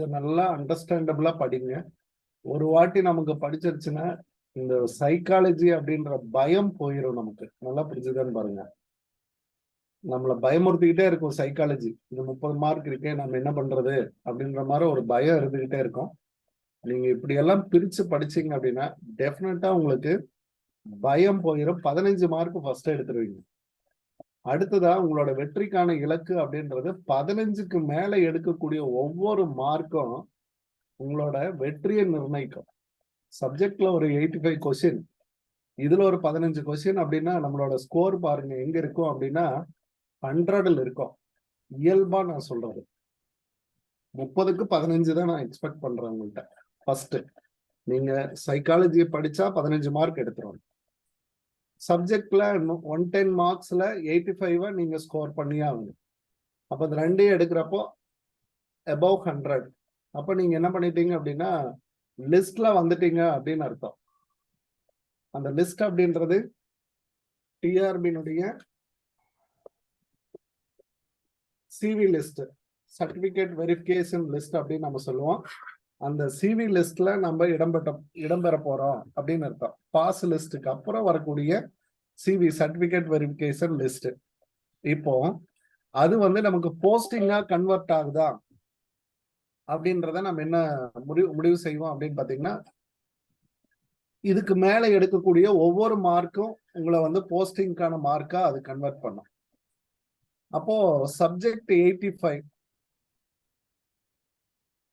கொஞ்சம் நல்லா அண்டர்ஸ்டாண்டபிளா படிங்க. ஒரு வாட்டி நமக்கு படிச்சிருச்சுன்னா இந்த சைக்காலஜி அப்படின்ற பயம் போயிடும் நமக்கு. நல்லா புரிஞ்சுதான்னு பாருங்க. நம்மள பயமுறுத்திக்கிட்டே இருக்கும் சைக்காலஜி. இந்த 30 மார்க் இருக்கே, நம்ம என்ன பண்றது அப்படின்ற மாதிரி ஒரு பயம் இருந்துகிட்டே இருக்கும். நீங்க இப்படி எல்லாம் பிரிச்சு படிச்சீங்க அப்படின்னா டெஃபினட்டா உங்களுக்கு பயம் போயிடும். 15 மார்க் ஃபர்ஸ்ட் எடுத்துருவீங்க. அடுத்ததா உங்களோட வெற்றிக்கான இலக்கு அப்படின்றது 15க்கு மேல எடுக்கக்கூடிய ஒவ்வொரு மார்க்கும் உங்களோட வெற்றியை நிர்ணயிக்கும். சப்ஜெக்ட்ல ஒரு 85 கொஸ்டின், இதுல ஒரு 15 கொஸ்டின் அப்படின்னா நம்மளோட ஸ்கோர் பாருங்க எங்க இருக்கும் அப்படின்னா 100ல் இருக்கும். இயல்பா நான் சொல்றது 30க்கு 15 தான் நான் எக்ஸ்பெக்ட் பண்றேன் உங்கள்கிட்ட. ஃபர்ஸ்ட் நீங்க சைக்காலஜி படிச்சா 15 மார்க் எடுத்துருவாங்க. சப்ஜெக்ட்ல 110 மார்க்ஸ்ல 85 நீங்க ஸ்கோர் பண்ணியே ஆகணும். அப்ப அது ரெண்டையும் எடுக்கிறப்போ above 100. அப்ப நீங்க என்ன பண்ணிட்டீங்க அப்படின்னா லிஸ்ட்ல வந்துட்டீங்க அப்படின்னு அர்த்தம். அந்த லிஸ்ட் அப்படின்றது டிஆர்பியினுடைய CV list, certificate verification list அப்படின்னு நம்ம சொல்லுவோம். அந்த சிவி லிஸ்ட்ல நம்ம இடம்பெற போறோம் அப்படின்னு அர்த்தம். பாஸ் லிஸ்டுக்கு அப்புறம் வரக்கூடிய சிவி சர்டிபிகேட் வெரிஃபிகேஷன் லிஸ்ட். இப்போ அது வந்து நமக்கு போஸ்டிங்கா கன்வெர்ட் ஆகுதா அப்படின்றத நம்ம என்ன முடிவு செய்வோம் அப்படின்னு பாத்தீங்கன்னா, இதுக்கு மேல எடுக்கக்கூடிய ஒவ்வொரு மார்க்கும் உங்களை வந்து போஸ்டிங்கான மார்க்கா அது கன்வெர்ட் பண்ணும். அப்போ சப்ஜெக்ட் 85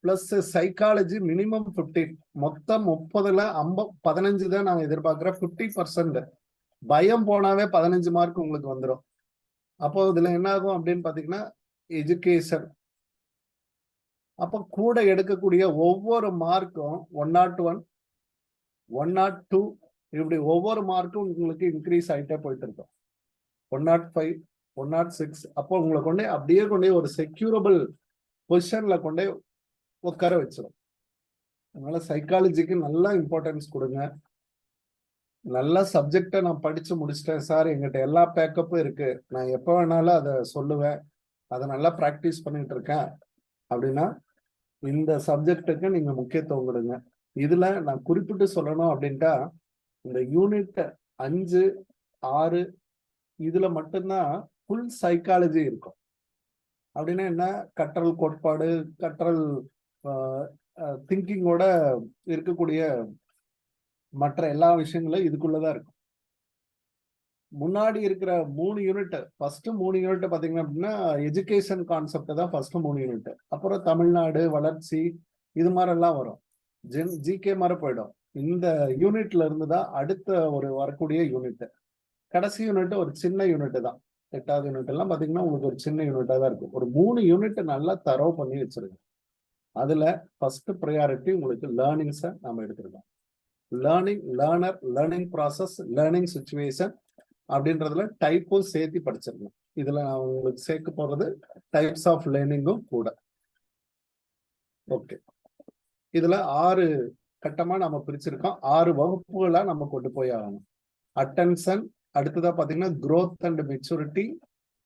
பிளஸ் சைக்காலஜி மினிமம் 15, மொத்தம் 30ல 15 தான் நான் எதிர்பார்க்கிறேன். 50% பயம் போனாவே 15 மார்க் உங்களுக்கு வந்துடும். அப்போ இதுல என்ன ஆகும் அப்படின்னு பாத்தீங்கன்னா எஜுகேஷன். அப்போ கூட எடுக்கக்கூடிய ஒவ்வொரு மார்க்கும் 101, 102 இப்படி ஒவ்வொரு மார்க்கும் உங்களுக்கு இன்க்ரீஸ் ஆகிட்டே போயிட்டு இருக்கும். 105, 106. அப்போ உங்களை கொண்டே அப்படியே கொண்டே ஒரு செக்யூரபிள் பொசிஷன்ல கொண்டே உட்கார வச்சிடும். அதனால சைக்காலஜிக்கு நல்லா இம்பார்ட்டன்ஸ் கொடுங்க. நல்ல சப்ஜெக்டை நான் படிச்சு முடிச்சிட்டேன் சார், எங்கிட்ட எல்லா பேக்கப்பும் இருக்கு, நான் எப்போ வேணாலும் அதை சொல்லுவேன், அதை நல்லா ப்ராக்டிஸ் பண்ணிட்டு இருக்கேன் அப்படின்னா இந்த சப்ஜெக்டுக்கு நீங்க முக்கியத்துவம் கொடுங்க. இதுல நான் குறிப்பிட்டு சொல்லணும் அப்படின்ட்டா இந்த யூனிட் 5, 6 இதுல மட்டும்தான் ஃபுல் சைக்காலஜி இருக்கும். அப்படின்னா என்ன, கற்றல் கோட்பாடு, கற்றல் திங்கிங்கோட இருக்கக்கூடிய மற்ற எல்லா விஷயங்களும் இதுக்குள்ளதான் இருக்கும். முன்னாடி இருக்கிற 3 யூனிட், ஃபர்ஸ்ட் 3 யூனிட் பாத்தீங்கன்னா அப்படின்னா எஜுகேஷன் கான்செப்ட் தான் ஃபர்ஸ்ட் 3 யூனிட். அப்புறம் தமிழ்நாடு வளர்ச்சி இது மாதிரி எல்லாம் வரும். ஜிகே மாதிரி போயிடும். இந்த யூனிட்ல இருந்து தான் அடுத்த ஒரு வரக்கூடிய யூனிட். கடைசி யூனிட் ஒரு சின்ன யூனிட் தான். 8வது யூனிட் எல்லாம் பாத்தீங்கன்னா உங்களுக்கு ஒரு சின்ன யூனிட்டா தான் இருக்கும். ஒரு 3 யூனிட் நல்லா தரவு பண்ணி வச்சிருக்கோம். அதுல ஃபர்ஸ்ட் ப்ரையாரிட்டி உங்களுக்கு லேர்னிங்ஸை நாம எடுத்துருக்கோம். Learning, learner, learning process, learning situation அப்படின்றதுல டைப்பும் சேர்த்து படிச்சிருக்கணும். இதுல நான் உங்களுக்கு சேர்க்க போறது டைப்ஸ் ஆஃப் லேர்னிங்கும் கூட. ஓகே, இதுல 6 கட்டமா நம்ம பிரிச்சிருக்கோம். 6 வகுப்புகளா நம்ம கொண்டு போய் ஆகணும். அட்டென்ஷன், அடுத்ததா பாத்தீங்கன்னா growth and மெச்சூரிட்டி,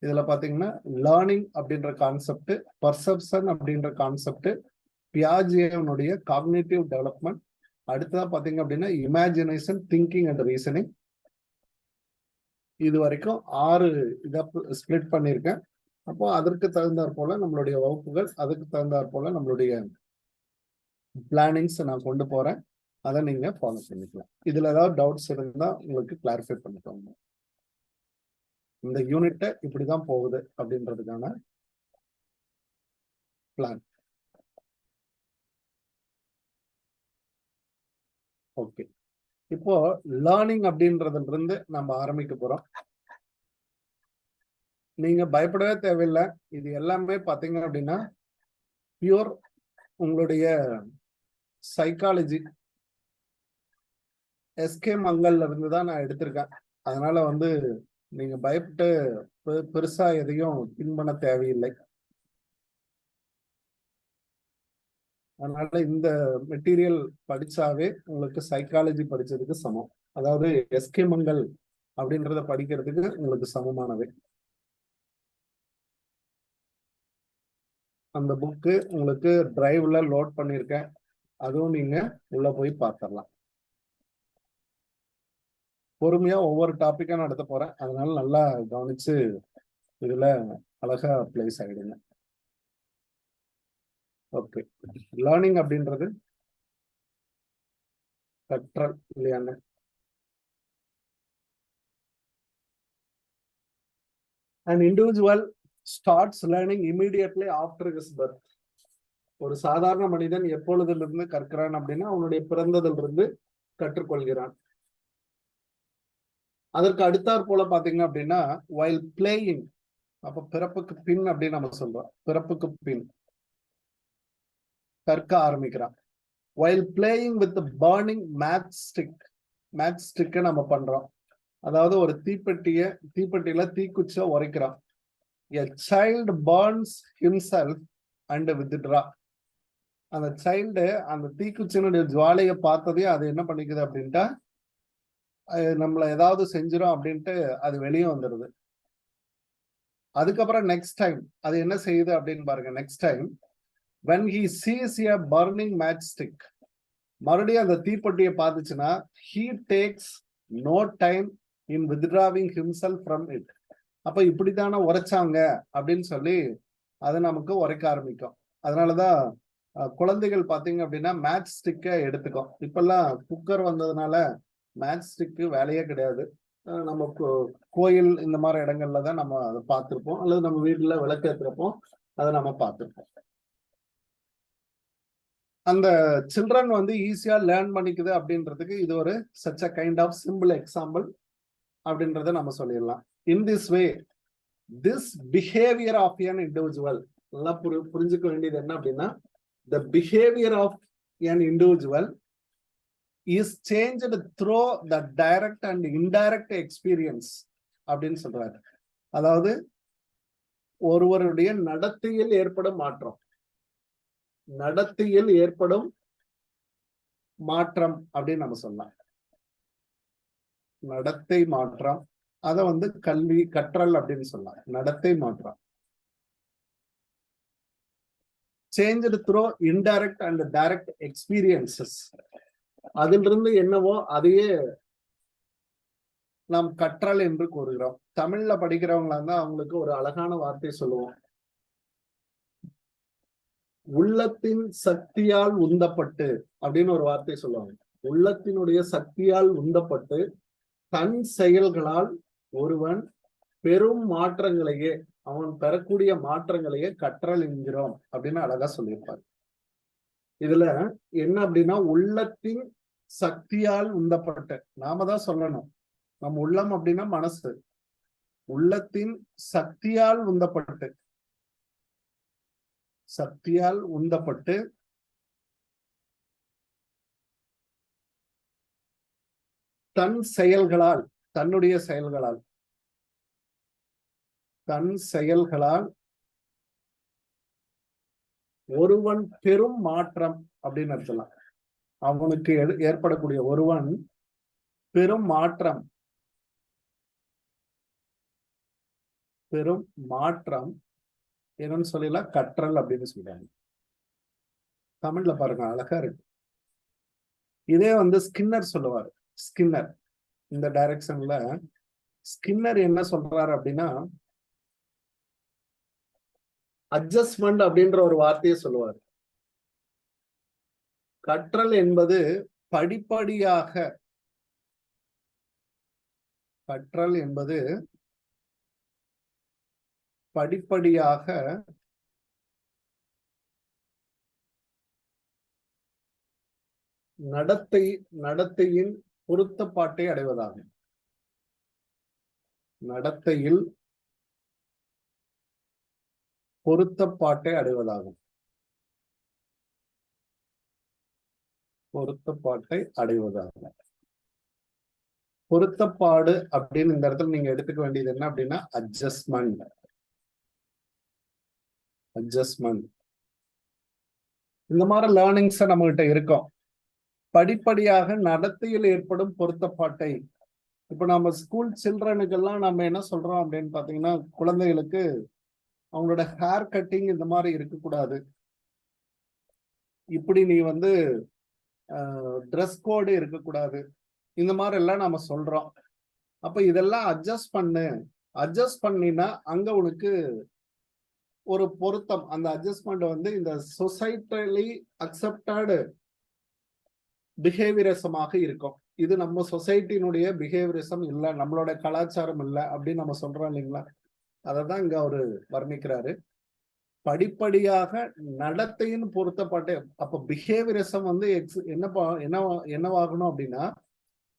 இதுல பாத்தீங்கன்னா லேர்னிங் அப்படின்ற கான்செப்ட், பர்செப்ஷன் அப்படின்ற கான்செப்ட், பியாஜேனுடைய காக்னிட்டிவ் டெவலப்மெண்ட், அடுத்ததா பாத்தீங்க அப்படின்னா இமேஜினேஷன், திங்கிங் அண்ட் ரீசனிங். இது வரைக்கும் 6 இதை ஸ்பிளிட் பண்ணியிருக்கேன். அப்போ அதற்கு தகுந்தாற் போல நம்மளுடைய வகுப்புகள், அதுக்கு தகுந்தாற் போல நம்மளுடைய பிளானிங்ஸ் நான் கொண்டு போறேன். அதை நீங்க ஃபாலோ பண்ணிக்கலாம். இதுல ஏதாவது டவுட்ஸ் இருந்தா உங்களுக்கு கிளாரிஃபை பண்ணிக்கோங்க. இந்த யூனிட்டை இப்படிதான் போகுது அப்படின்றதுக்கான பிளான். ஓகே, இப்போ லேர்னிங் அப்படின்றதுல இருந்து நம்ம ஆரம்பிக்க போறோம். நீங்க பயப்படவே தேவையில்லை. இது எல்லாமே பாத்தீங்க அப்படின்னா பியூர் உங்களுடைய சைக்காலஜி எஸ்கே மங்கல்ல இருந்து தான் நான் எடுத்திருக்கேன். அதனால வந்து நீங்க பயப்பட்டு பெருசா எதையும் திங்க் பண்ண தேவையில்லை. அதனால இந்த மெட்டீரியல் படிச்சாவே உங்களுக்கு சைக்காலஜி படிச்சதுக்கு சமம். அதாவது எஸ்கே மங்கல் அப்படின்றத படிக்கிறதுக்கு உங்களுக்கு சமமானவை. அந்த புக்கு உங்களுக்கு டிரைவ்ல லோட் பண்ணியிருக்கேன், அதுவும் நீங்க உள்ள போய் பார்த்துடலாம். பொறுமையா ஒவ்வொரு டாபிக்கா நடத்த போறேன், அதனால நல்லா கவனிச்சு இதுல அழகா பிளேஸ் ஆகிடுங்க. ஓகே, லேர்னிங் அப்படின்றது கற்றல் இல்லையாங்க? An individual starts learning immediately after his birth. ஒரு சாதாரண மனிதன் எப்பொழுதிலிருந்து கற்கிறான் அப்படின்னா அவனுடைய பிறந்ததிலிருந்து கற்றுக்கொள்கிறான். அதற்கு அடுத்தாற் போல பாத்தீங்க அப்படின்னா while playing, அப்ப பிறப்புக்கு பின் அப்படின்னு நம்ம சொல்றோம், பிறப்புக்கு பின் கற்க ஆரம்பிக்கிறான். while playing with the burning matchstick, matchstick நம்ம பண்றோம், அதாவது ஒரு தீப்பெட்டியில தீக்குச்ச உரைக்கிறான். a child burns himself and withdraw. அந்த சைல்டு அந்த தீக்குச்சினுடைய ஜுவாலையை பார்த்ததே அது என்ன பண்ணிக்குது அப்படின்ட்டா நம்மள ஏதாவது செஞ்சிடும் அப்படின்ட்டு அது வெளியே வந்துடுது. அதுக்கப்புறம் நெக்ஸ்ட் டைம் அது என்ன செய்யுது அப்படின்னு பாருங்க. Next time when he sees a burning matchstick, மறுபடியும் அந்த தீப்பெட்டியை பார்த்துச்சுன்னா he takes no time in withdrawing himself from it. அப்ப இப்படித்தானே உரைச்சாங்க அப்படின்னு சொல்லி அது நமக்கு உரைக்க ஆரம்பிக்கும். அதனாலதான் குழந்தைகள் பாத்தீங்க அப்படின்னா மேட்ச் ஸ்டிக்கை எடுத்துக்கும். இப்பெல்லாம் குக்கர் வந்ததுனால மேட்ச் ஸ்டிக்கு வேலையே கிடையாது. நம்ம கோயில் இந்த மாதிரி இடங்கள்ல தான் நம்ம அதை பார்த்துருப்போம், அல்லது நம்ம வீட்டுல விளக்கேற்றுறப்போ அதை நம்ம பார்த்துருப்போம். அந்த சில்ட்ரன் வந்து ஈஸியா லேர்ன் பண்ணிக்குது அப்படின்றதுக்கு இது ஒரு such a kind of simple example அப்படின்றத நம்ம சொல்லிடலாம். In this way this behaviour of an individual, நல்லா புரிஞ்சுக்க வேண்டியது என்ன அப்படின்னா, the behavior of an individual is changed through the direct and indirect experience அப்படின்னு சொல்றாரு. அதாவது ஒருவருடைய நடத்தையில் ஏற்படும் மாற்றம், நடத்தையில் ஏற்படும் மாற்றம் அப்படின்னு நம்ம சொல்லலாம். நடத்தை மாற்றம், அத வந்து கல்வி கற்றல் அப்படின்னு சொல்லலாம். நடத்தை மாற்றம் changed through indirect and direct experiences. அதிலிருந்து என்னவோ அதையே நாம் கற்றல் என்று கூறுகிறோம். தமிழ்ல படிக்கிறவங்களா இருந்தா அவங்களுக்கு ஒரு அழகான வார்த்தை சொல்லுவோம், உள்ளத்தின் சக்தியால் உந்தப்பட்டு அப்படின்னு ஒரு வார்த்தை சொல்லுவாங்க. உள்ளத்தினுடைய சக்தியால் உந்தப்பட்டு தன் செயல்களால் ஒருவன் பெரும் மாற்றங்களையே, அவன் பெறக்கூடிய மாற்றங்களையே கற்றல் என்கிறோம் அப்படின்னு அழகா சொல்லியிருப்பார். இதுல என்ன அப்படின்னா, உள்ளத்தின் சக்தியால் உந்தப்பட்ட, நாம தான் சொல்லணும், நம் உள்ளம் அப்படின்னா மனசு, உள்ளத்தின் சக்தியால் உந்தப்பட்டு, சக்தியால் உந்தப்பட்டு தன் செயல்களால், தன்னுடைய செயல்களால், தன் செயல்களால் ஒருவன் பெரும் மாற்றம் அப்படின்னு அர்த்தம். அவனுக்கு ஏற்படக்கூடிய ஒருவன் பெரும் மாற்றம், பெரும் மாற்றம் என்னன்னு சொல்லலாம், கற்றல் அப்படின்னு சொல்றாங்க. தமிழ்ல பாருங்க அழகா இருக்கு. இதே வந்து ஸ்கின்னர் சொல்லுவாரு. ஸ்கின்னர் இந்த டைரக்ஷன்ல ஸ்கின்னர் என்ன சொல்றாரு அப்படின்னா, அட்ஜஸ்ட்மெண்ட் அப்படின்ற ஒரு வார்த்தையை சொல்லுவார். கற்றல் என்பது படிப்படியாக, கற்றல் என்பது படிப்படியாக நடத்தையின் பொருத்தப்பாட்டை அடைவதாகும். நடத்தையில் பொருத்தப்பாட்டை அடைவதாகும். பொருத்தப்பாட்டை அடைவதாகும். பொருத்தப்பாடு அப்படின்னு இந்த இடத்துல நீங்க எடுத்துக்க வேண்டியது என்ன அப்படின்னா, அட்ஜஸ்ட்மெண்ட். அட்ஜஸ்ட்மெண்ட் இந்த மாதிரி லேர்னிங்ஸ் நம்ம கிட்ட இருக்கும். படிப்படியாக நடத்தையில் ஏற்படும் பொருத்தப்பாட்டை, இப்ப நம்ம ஸ்கூல் சில்ட்ரனுக்கெல்லாம் நம்ம என்ன சொல்றோம் அப்படின்னு பாத்தீங்கன்னா, குழந்தைகளுக்கு அவங்களோட ஹேர் கட்டிங் இந்த மாதிரி இருக்கக்கூடாது, இப்படி நீ வந்து ட்ரெஸ் கோடு இருக்கக்கூடாது, இந்த மாதிரி எல்லாம் நாம சொல்றோம். அப்ப இதெல்லாம் அட்ஜஸ்ட் பண்ணினா அங்க உனக்கு ஒரு பொருத்தம், அந்த அட்ஜஸ்ட்மெண்ட் வந்து இந்த சொசைட்டலி அக்செப்டட் பிஹேவியரிசமாக இருக்கும். இது நம்ம சொசைட்டினுடைய பிஹேவியரிசம் இல்ல, நம்மளோட கலாச்சாரம் இல்ல அப்படின்னு நம்ம சொல்றோம் இல்லைங்களா? அததான் இங்க அவரு வர்ணிக்கிறாரு. படிப்படியாக நடத்தையின் பொருத்தப்பட்ட, அப்ப பிஹேவியரிசம் வந்து என்னவாகணும் அப்படின்னா,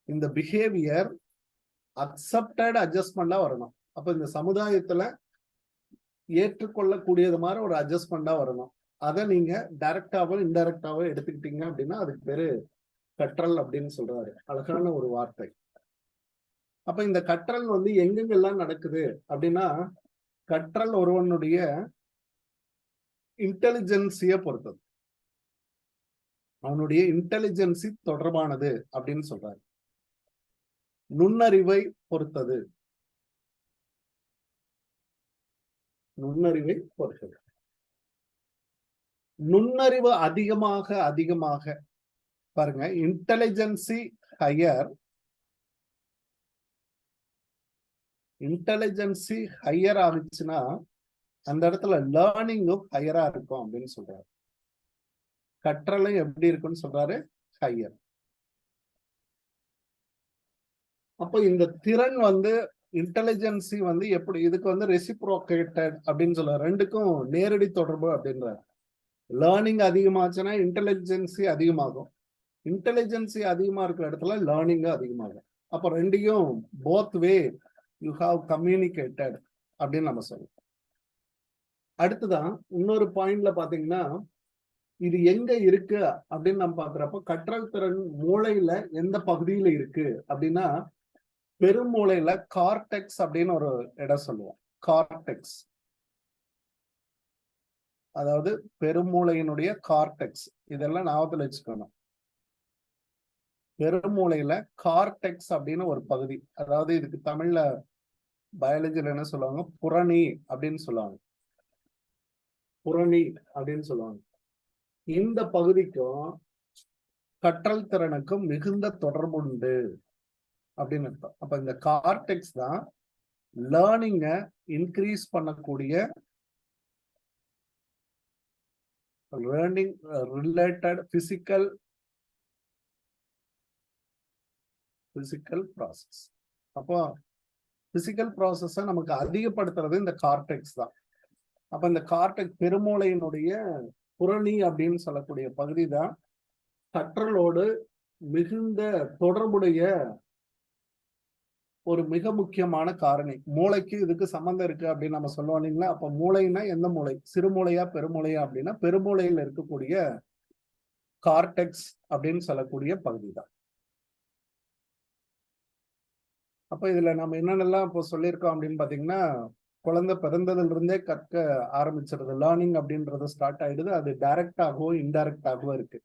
இந்த பிஹேவியர் அக்செப்டட் அட்ஜஸ்ட்மெண்டா வரணும். அப்ப இந்த சமுதாயத்துல ஏற்றுக்கொள்ளக்கூடியது மாதிரி ஒரு அட்ஜஸ்ட்மெண்டா வரணும். அதை நீங்க டைரக்டாவோ இன்டைரக்டாவோ எடுத்துக்கிட்டீங்க அப்படின்னா அதுக்கு பேரு கற்றல் அப்படின்னு சொல்றாரு. அழகான ஒரு வார்த்தை. அப்ப இந்த கற்றல் வந்து எங்கெங்கெல்லாம் நடக்குது அப்படின்னா, கற்றல் ஒருவனுடைய இன்டெலிஜென்சிய பொறுத்தது, அவனுடைய இன்டெலிஜென்சி தொடர்பானது அப்படின்னு சொல்றாரு. நுண்ணறிவை பொறுத்தது, நுண்ணறிவை பொறுத்தது. நுண்ணறிவு அதிகமாக அதிகமாக பாருங்க, இன்டெலிஜென்சி ஹையர், இன்டெலிஜென்சி ஹையர் ஆகுச்சுன்னா அந்த இடத்துல லேர்னிங்கும் ஹையரா இருக்கும் அப்படின்னு சொல்றாரு. கற்றலும் எப்படி இருக்குன்னு சொல்றாரு, ஹையர். அப்போ இந்த திறன் வந்து இன்டெலிஜென்சி வந்து எப்படி, இதுக்கு வந்து ரெசிப்ரோகேட்டட் அப்படின்னு சொல்ல, ரெண்டுக்கும் நேரடி தொடர்பு அப்படின்றாரு. லேர்னிங் அதிகமாச்சுன்னா இன்டெலிஜென்சி அதிகமாகும், இன்டெலிஜென்சி அதிகமா இருக்கிற இடத்துல லேர்னிங் அதிகமாகும். அப்ப ரெண்டையும் both way you have communicated அப்படின்னு நம்ம சொல்லுவோம். அடுத்துதான் இன்னொரு பாயிண்ட்ல பாத்தீங்கன்னா, இது எங்க இருக்கு அப்படின்னு நம்ம பாக்குறப்ப, கற்றல் திறன் மூளையில எந்த பகுதியில இருக்கு அப்படின்னா, பெருமூளையில கார்டெக்ஸ் அப்படின்னு ஒரு இடம் சொல்லுவோம். கார்டெக்ஸ், அதாவது பெருமூளையினுடைய கார்டெக்ஸ், இதெல்லாம் ஞாபகத்துல வச்சுக்கணும். பெருமூளையில கார்டெக்ஸ் அப்படின்னு ஒரு பகுதி, அதாவது இதுக்கு தமிழ்ல பயாலஜில என்ன சொல்லுவாங்க, புரணி அப்படின்னு சொல்லுவாங்க. புரணி அப்படின்னு சொல்லுவாங்க. இந்த பகுதிக்கும் கற்றல் திறனுக்கும் மிகுந்த தொடர்பு உண்டு அப்படின்னு அர்த்தம். அப்ப இந்த கார்டெக்ஸ் தான் லேர்னிங்க இன்க்ரீஸ் பண்ணக்கூடிய, லேர்னிங் ரிலேட்டட் பிசிக்கல் ப்ராசஸ். அப்போ பிசிக்கல் ப்ராசஸ நமக்கு அதிகப்படுத்துறது இந்த கார்டெக்ஸ் தான். அப்ப இந்த கார்டெக்ஸ் பெருமூளையினுடைய புரணி அப்படின்னு சொல்லக்கூடிய பகுதி தான் கற்றலோடு மிகுந்த தொடர்புடைய ஒரு மிக முக்கியமான காரணி. மூளைக்கு இதுக்கு சம்பந்தம் இருக்கு அப்படின்னு நம்ம சொல்லுவோம் இல்லைங்களா? அப்ப மூளைன்னா எந்த மூளை, சிறுமூளையா பெருமூளையா அப்படின்னா, பெருமூளையில் இருக்கக்கூடிய கார்டெக்ஸ் அப்படின்னு சொல்லக்கூடிய பகுதி தான். அப்ப இதுல நம்ம என்னென்னலாம் இப்போ சொல்லியிருக்கோம் அப்படின்னு பாத்தீங்கன்னா, குழந்தை பிறந்ததுல இருந்தே கற்க ஆரம்பிச்சிருது, லேர்னிங் அப்படின்றது ஸ்டார்ட் ஆயிடுது. அது டைரக்டாகவோ இன்டைரக்டாகவோ இருக்கு.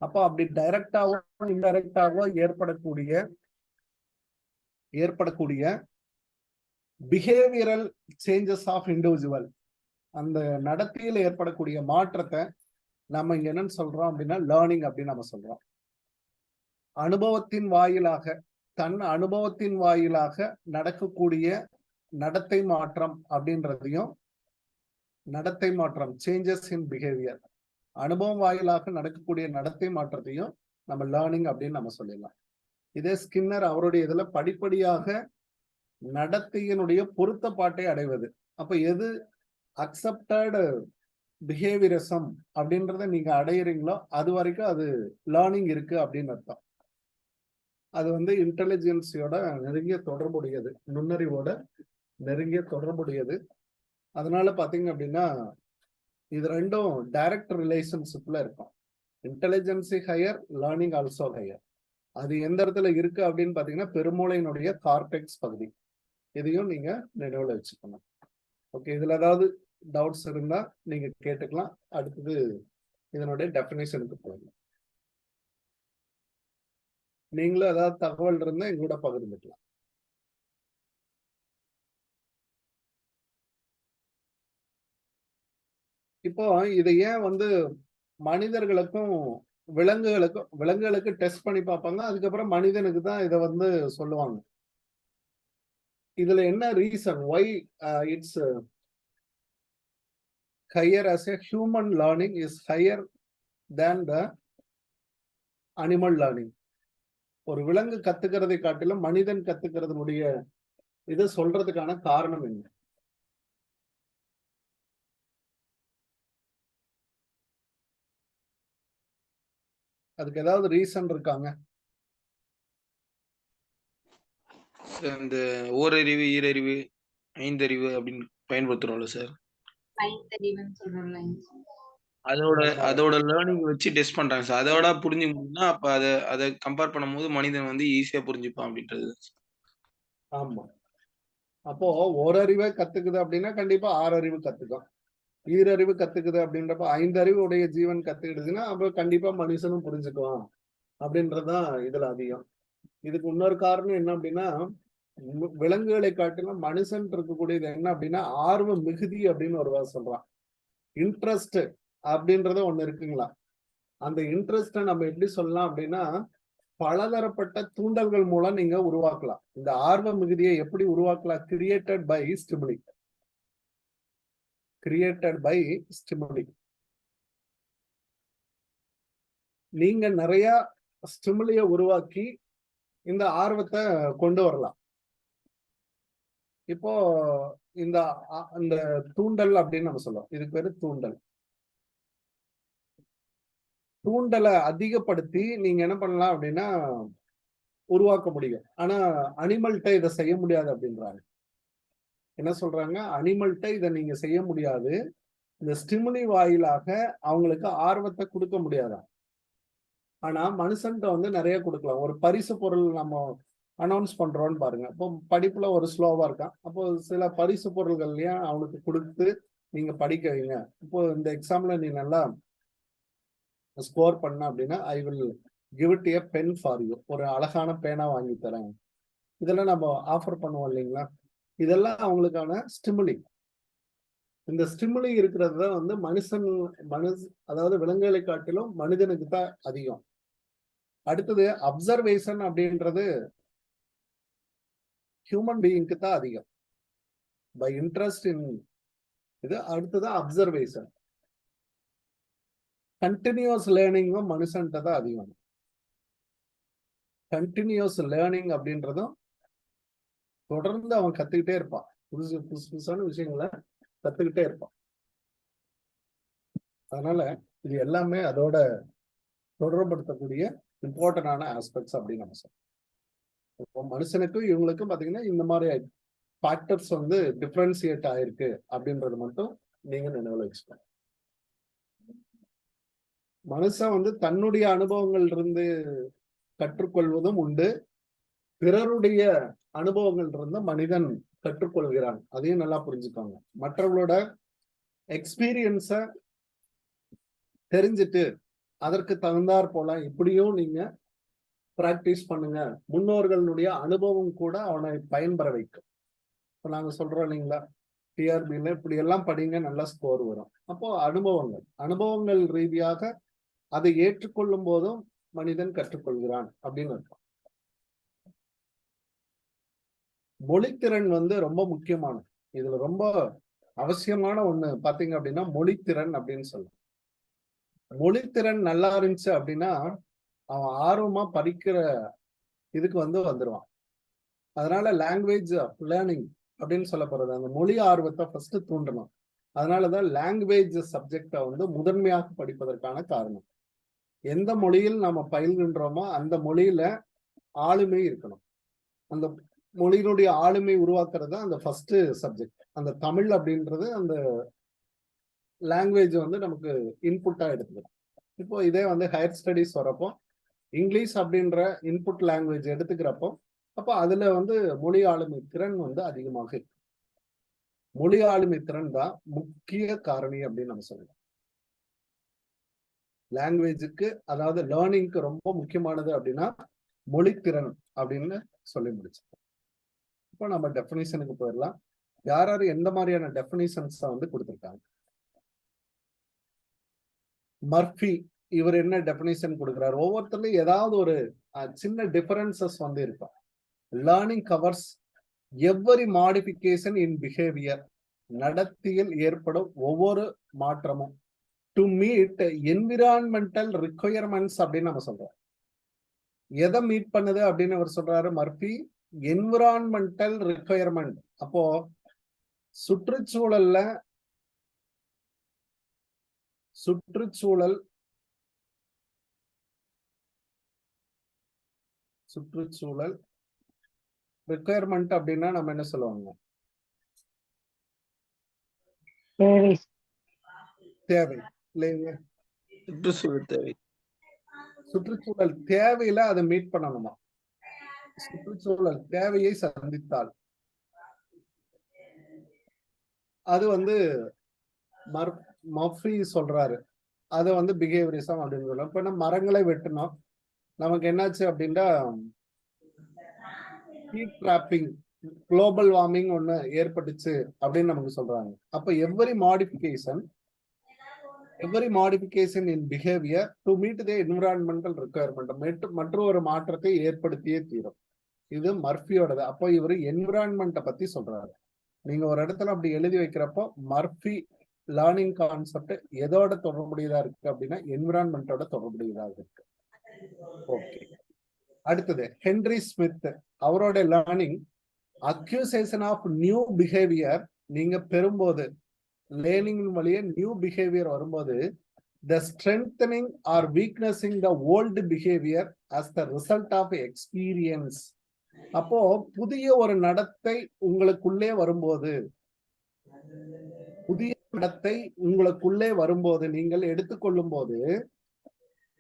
அப்போ அப்படி டைரக்டாவோ இன்டைரக்டாகவோ ஏற்படக்கூடிய பிஹேவியரல் சேஞ்சஸ் ஆஃப் இண்டிவிஜுவல், அந்த நடத்தையில் ஏற்படக்கூடிய மாற்றத்தை நம்ம இங்க என்னன்னு சொல்றோம் அப்படின்னா லேர்னிங் அப்படின்னு நம்ம சொல்றோம். அனுபவத்தின் வாயிலாக, தன் அனுபவத்தின் வாயிலாக நடக்கக்கூடிய நடத்தை மாற்றம் அப்படின்றதையும், நடத்தை மாற்றம் சேஞ்சஸ் இன் பிஹேவியர், அனுபவம் வாயிலாக நடக்கக்கூடிய நடத்தை மாற்றத்தையும் நம்ம லேர்னிங் அப்படின்னு நம்ம சொல்லிடலாம். இதே ஸ்கின்னர் அவருடைய இதுல படிப்படியாக நடத்தையினுடைய பொருத்தப்பாட்டை அடைவது. அப்ப எது அக்செப்டட் பிஹேவியரிசம் அப்படின்றத நீங்க அடையிறீங்களோ அது வரைக்கும் அது லேர்னிங் இருக்கு அப்படின்னு அர்த்தம். அது வந்து இன்டெலிஜென்சியோட நெருங்கிய தொடர்புடையது, நுண்ணறிவோட நெருங்கிய தொடர்புடையது. அதனால பாத்தீங்க அப்படின்னா இது ரெண்டும் டைரக்ட் ரிலேஷன்ஷிப்ல இருக்கும். Intelligence higher, learning also higher. அது எந்த இடத்துல இருக்கு அப்படின்னு பாத்தீங்கன்னா பெருமூளையினுடைய கார்டெக்ஸ் பகுதி. இதையும் நீங்க நினைவுல வச்சுக்கணும். ஓகே, இதுல ஏதாவது டவுட்ஸ் இருந்தா நீங்க கேட்டுக்கலாம். அடுத்தது இதனுடைய டெஃபினேஷனுக்கு போகலாம். நீங்களும் ஏதாவது தகவல் இருந்தா எங்களோட பகிர்ந்துக்கலாம். இப்போ இதை ஏன் வந்து மனிதர்களுக்கும் விலங்குகளுக்கு டெஸ்ட் பண்ணி பார்ப்பாங்க, அதுக்கப்புறம் மனிதனுக்கு தான் இதை வந்து சொல்லுவாங்க. இதுல என்ன reason why it's higher as a human learning is higher than the animal learning? ஒரு விலங்கு கத்துக்கிறதை காட்டிலும் மனிதன் கத்துக்கிறதுனுடைய இது சொல்றதுக்கான காரணம் என்ன? அதுக்கு ஏதாவது ரீசன் இருக்காங்க? இந்த ஓரறிவு, ஈரறிவு, ஐந்தறிவு அப்படின்னு பயன்படுத்துறோம்ல சார். அதோட லேர்னிங் வச்சு டெஸ்ட் பண்றாங்க சார். அதோட புரிஞ்சுக்கணும்னா அப்ப அதை கம்பேர் பண்ணும்போது மனிதன் வந்து ஈஸியா புரிஞ்சுப்பான் அப்படின்றது. ஆமா. அப்போ ஓரறிவை கத்துக்குது அப்படின்னா கண்டிப்பா 6 அறிவு கத்துக்கும். ஈரறிவு கத்துக்குது அப்படின்றப்ப 5 அறிவு உடைய ஜீவன் கத்துக்கிடுதுன்னா அப்ப கண்டிப்பா மனுஷனும் புரிஞ்சுக்குவான் அப்படின்றதுதான் இதுல அதிகம். இதுக்கு இன்னொரு காரணம் என்ன அப்படின்னா, விலங்குகளை காட்டிலும் மனுஷன் இருக்கக்கூடியது என்ன அப்படின்னா ஆர்வ மிகுதி அப்படின்னு ஒரு வார்த்தை சொல்றான். இன்ட்ரெஸ்ட் அப்படின்றத ஒண்ணு இருக்குங்களா? அந்த இன்ட்ரெஸ்ட நம்ம எப்படி சொல்லலாம் அப்படின்னா, பலதரப்பட்ட தூண்டல்கள் மூலம் நீங்க உருவாக்கலாம். இந்த ஆர்வ மிகுதியை எப்படி உருவாக்கலாம்? Created by stimuli. நீங்க நிறைய ஸ்டிமுலிய உருவாக்கி இந்த ஆர்வத்தை கொண்டு வரலாம். இப்போ இந்த இந்த தூண்டல் அப்படின்னு நம்ம சொல்லுவோம். இதுக்கு பேரு தூண்டல். தூண்டலை அதிகப்படுத்தி நீங்க என்ன பண்ணலாம் அப்படின்னா உருவாக்க முடியும். ஆனா அனிமல்கிட்ட இதை செய்ய முடியாது அப்படின்றாங்க. என்ன சொல்றாங்க? அனிமல்கிட்ட இதை நீங்க செய்ய முடியாது. இந்த ஸ்டிமுலி வாயிலாக அவங்களுக்கு ஆர்வத்தை கொடுக்க முடியாதா? ஆனா மனுஷன்கிட்ட வந்து நிறைய கொடுக்கலாம். ஒரு பரிசு பொருள் நம்ம அனௌன்ஸ் பண்றோம்னு பாருங்க. இப்போ படிப்புல ஒரு ஸ்லோவா இருக்கான், அப்போ சில பரிசு பொருள்கள்லயும் அவனுக்கு கொடுத்து நீங்க படிக்க வைங்க. இப்போ இந்த எக்ஸாம்ல நீ நல்லா ஸ்கோர் பண்ண அப்படின்னா I will give it a pen for you. ஒரு அழகான பேனா வாங்கி தரேன். இதெல்லாம் நம்ம ஆஃபர் பண்ணுவோம் இல்லைங்களா? இதெல்லாம் அவங்களுக்கான ஸ்டிமுலி. இந்த ஸ்டிமுலி இருக்கிறது தான் வந்து அதாவது விலங்குகளை காட்டிலும் மனிதனுக்கு தான் அதிகம். அடுத்தது அப்சர்வேஷன் அப்படின்றது ஹியூமன் பீயிங்க்கு தான் அதிகம். பை இன்ட்ரெஸ்ட் இன் இது. அடுத்தது அப்சர்வேஷன். கண்டினியூஸ் லேர்னிங்கும் மனுஷன்கிட்ட தான் அதிகம். கண்டினியூஸ் லேர்னிங் அப்படின்றதும் தொடர்ந்து அவன் கத்துக்கிட்டே இருப்பான். புதுசு புதுசான விஷயங்களை கத்துக்கிட்டே இருப்பான். அதனால இது எல்லாமே அதோட தொடர்படுத்தக்கூடிய இம்பார்ட்டன்டான ஆஸ்பெக்ட்ஸ் அப்படின்னு நம்ம சொல்றோம். இப்போ மனுஷனுக்கும் இவங்களுக்கும் பாத்தீங்கன்னா இந்த மாதிரி ஃபேக்டர்ஸ் வந்து டிஃபரன்சியேட் ஆயிருக்கு அப்படின்றது மட்டும் நீங்க நினைவுல வச்சுக்கோங்க. மனுஷன் வந்து தன்னுடைய அனுபவங்கள் இருந்து கற்றுக்கொள்வதும் உண்டு, பிறருடைய அனுபவங்கள் இருந்து மனிதன் கற்றுக்கொள்கிறான். அதையும் நல்லா புரிஞ்சுக்கோங்க. மற்றவங்களோட எக்ஸ்பீரியன்ஸ தெரிஞ்சுட்டு அதற்கு தகுந்தாற் போல இப்படியும் நீங்க பிராக்டிஸ் பண்ணுங்க. முன்னோர்களுடைய அனுபவம் கூட அவனை பயன்பெற வைக்கும். இப்ப நாங்க சொல்றோம் இல்லைங்களா, டிஆர்பில இப்படி எல்லாம் படிங்க, நல்ல ஸ்கோர் வரும். அப்போ அனுபவங்கள் ரீதியாக அதை ஏற்றுக்கொள்ளும் போதும் மனிதன் கற்றுக்கொள்கிறான் அப்படின்னு அர்த்தம். மொழித்திறன் வந்து ரொம்ப முக்கியமானது. இதுல ரொம்ப அவசியமான ஒண்ணு பாத்தீங்க அப்படின்னா மொழித்திறன் அப்படின்னு சொல்லுவோம். மொழித்திறன் நல்லா இருந்துச்சு அப்படின்னா அவன் ஆர்வமா படிக்கிற இதுக்கு வந்து வந்துருவான். அதனால லாங்குவேஜ் லேர்னிங் அப்படின்னு சொல்லப்படுறது அந்த மொழி ஆர்வத்தை ஃபர்ஸ்ட் தூண்டணும். அதனாலதான் லாங்குவேஜ் சப்ஜெக்டை வந்து முதன்மையாக படிப்பதற்கான காரணம். எந்த மொழியில் நம்ம பயில்கின்றோமோ அந்த மொழியில ஆளுமை இருக்கணும். அந்த மொழியினுடைய ஆளுமை உருவாக்குறது அந்த ஃபர்ஸ்ட் சப்ஜெக்ட். அந்த தமிழ் அப்படின்றது அந்த லாங்குவேஜ் வந்து நமக்கு இன்புட்டா எடுத்துக்கணும். இப்போ இதே வந்து ஹையர் ஸ்டடிஸ் வரப்போ இங்கிலீஷ் அப்படின்ற இன்புட் லாங்குவேஜ் எடுத்துக்கிறப்போ அப்போ அதுல வந்து மொழி ஆளுமை திறன் வந்து அதிகமாக இருக்கு. மொழி ஆளுமை திறன் தான் முக்கிய காரணி அப்படின்னு நம்ம சொல்லலாம். லாங்குவேஜுக்கு அதாவது லேர்னிங்க்கு ரொம்ப முக்கியமானது அப்படின்னா மொழித்திறன் அப்படின்னு சொல்லி முடிச்சு. இப்போ நம்ம டெஃபினிஷனுக்கு போயிடலாம். யார் யார் எந்த மாதிரியான டெஃபினிஷன்ஸ் வந்து கொடுத்துருக்காங்க? மர்ஃபி இவர் என்ன டெபினிஷன் கொடுக்கிறார்? ஒவ்வொருத்தர்லயும் ஏதாவது ஒரு சின்ன டிஃபரன்சஸ் வந்து இருக்கும். லேர்னிங் கவர்ஸ் எவ்வரி மாடிஃபிகேஷன் இன் பிஹேவியர், நடத்தையில் ஏற்படும் ஒவ்வொரு மாற்றமும் டு மீட் என்விரான்மெண்டல் ரிக்வயர்மெண்ட்ஸ் அப்படின்னு நம்ம சொல்றோம். எதை மீட் பண்ணுது அப்படின்னு அவர் சொல்றாரு மர்ஃபி? Environmental requirement. அப்போ சுற்றுச்சூழல் ரிக்வயர்மெண்ட் அப்படின்னா நம்ம என்ன சொல்லுவாங்க? தேவை இல்லைங்க? சுற்றுச்சூழல் தேவையில அதை மீட் பண்ணணுமா? சுற்றுச்சூழல் தேவையை சந்தித்தால் அது வந்து மர்ஃபி சொல்றாரு. அது வந்து பிஹேவியரிசம் அப்படின்னு சொல்லுவோம். இப்ப நம்ம மரங்களை வெட்டணும், நமக்கு என்னாச்சு அப்படின்னா ஹீட் ட்ராப்பிங், குளோபல் வார்மிங் ஒண்ணு ஏற்பட்டுச்சு அப்படின்னு நமக்கு சொல்றாங்க. அப்ப every modification in behaviour to meet the environmental requirement, மற்றொரு மாற்றத்தை ஏற்படுத்தியே தீரும். இது மர்ஃபியோடது. அப்போ இவரு என்விரான்மெண்ட்டை பத்தி சொல்றாரு. நீங்க ஒரு இடத்துல அப்படி எழுதி வைக்கிறப்போ மர்ஃபி லேர்னிங் கான்செப்ட் எதோட தொடர்புடையதா இருக்கு அப்படின்னா என்விரான்மெண்டோட தொடர்புடையதா இருக்கு. ஓகே, அடுத்தது ஹென்ரி ஸ்மித். அவரோட learning acquisition of new behaviour. நீங்க பெறும்போது லேர்னிங் வழியே நியூ பிஹேவியர் வரும்போது the strengthening or weakening the old behavior as the result of experience. அப்போ புதிய ஒரு நடத்தை உங்களுக்குள்ளே வரும்போது நீங்கள் எடுத்துக்கொள்ளும் போது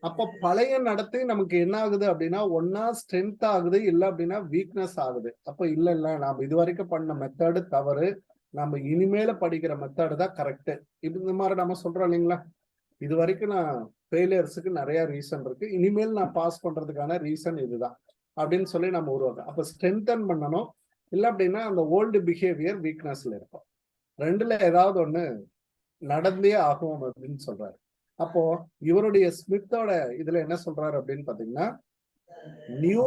அப்போ பழைய நடத்தை நமக்கு என்ன ஆகுது அப்படின்னா ஒன்னா ஸ்ட்ரென்த் ஆகுது, இல்ல அப்படின்னா வீக்னஸ் ஆகுது. அப்ப இல்ல நாம இது வரைக்கும் பண்ண மெத்தடு தவறு, நம்ம இனிமேல படிக்கிற மெத்தடு தான் கரெக்ட். இந்த மாதிரி நம்ம சொல்றோம் இல்லைங்களா? இது வரைக்கும் நான் ஃபெயிலியர்ஸுக்கு நிறைய ரீசன் இருக்கு, இனிமேல் நான் பாஸ் பண்றதுக்கான ரீசன் இதுதான் அப்படின்னு சொல்லி நம்ம உருவாக்க. அப்ப ஸ்ட்ரென்தன் பண்ணணும், இல்லை அப்படின்னா அந்த ஓல்டு பிஹேவியர் வீக்னஸ்ல இருக்கும். ரெண்டுல ஏதாவது ஒண்ணு நடந்தே ஆகும் அப்படின்னு சொல்றாரு. அப்போ இவருடைய ஸ்மித்தோட இதுல என்ன சொல்றாரு அப்படின்னு பாத்தீங்கன்னா நியூ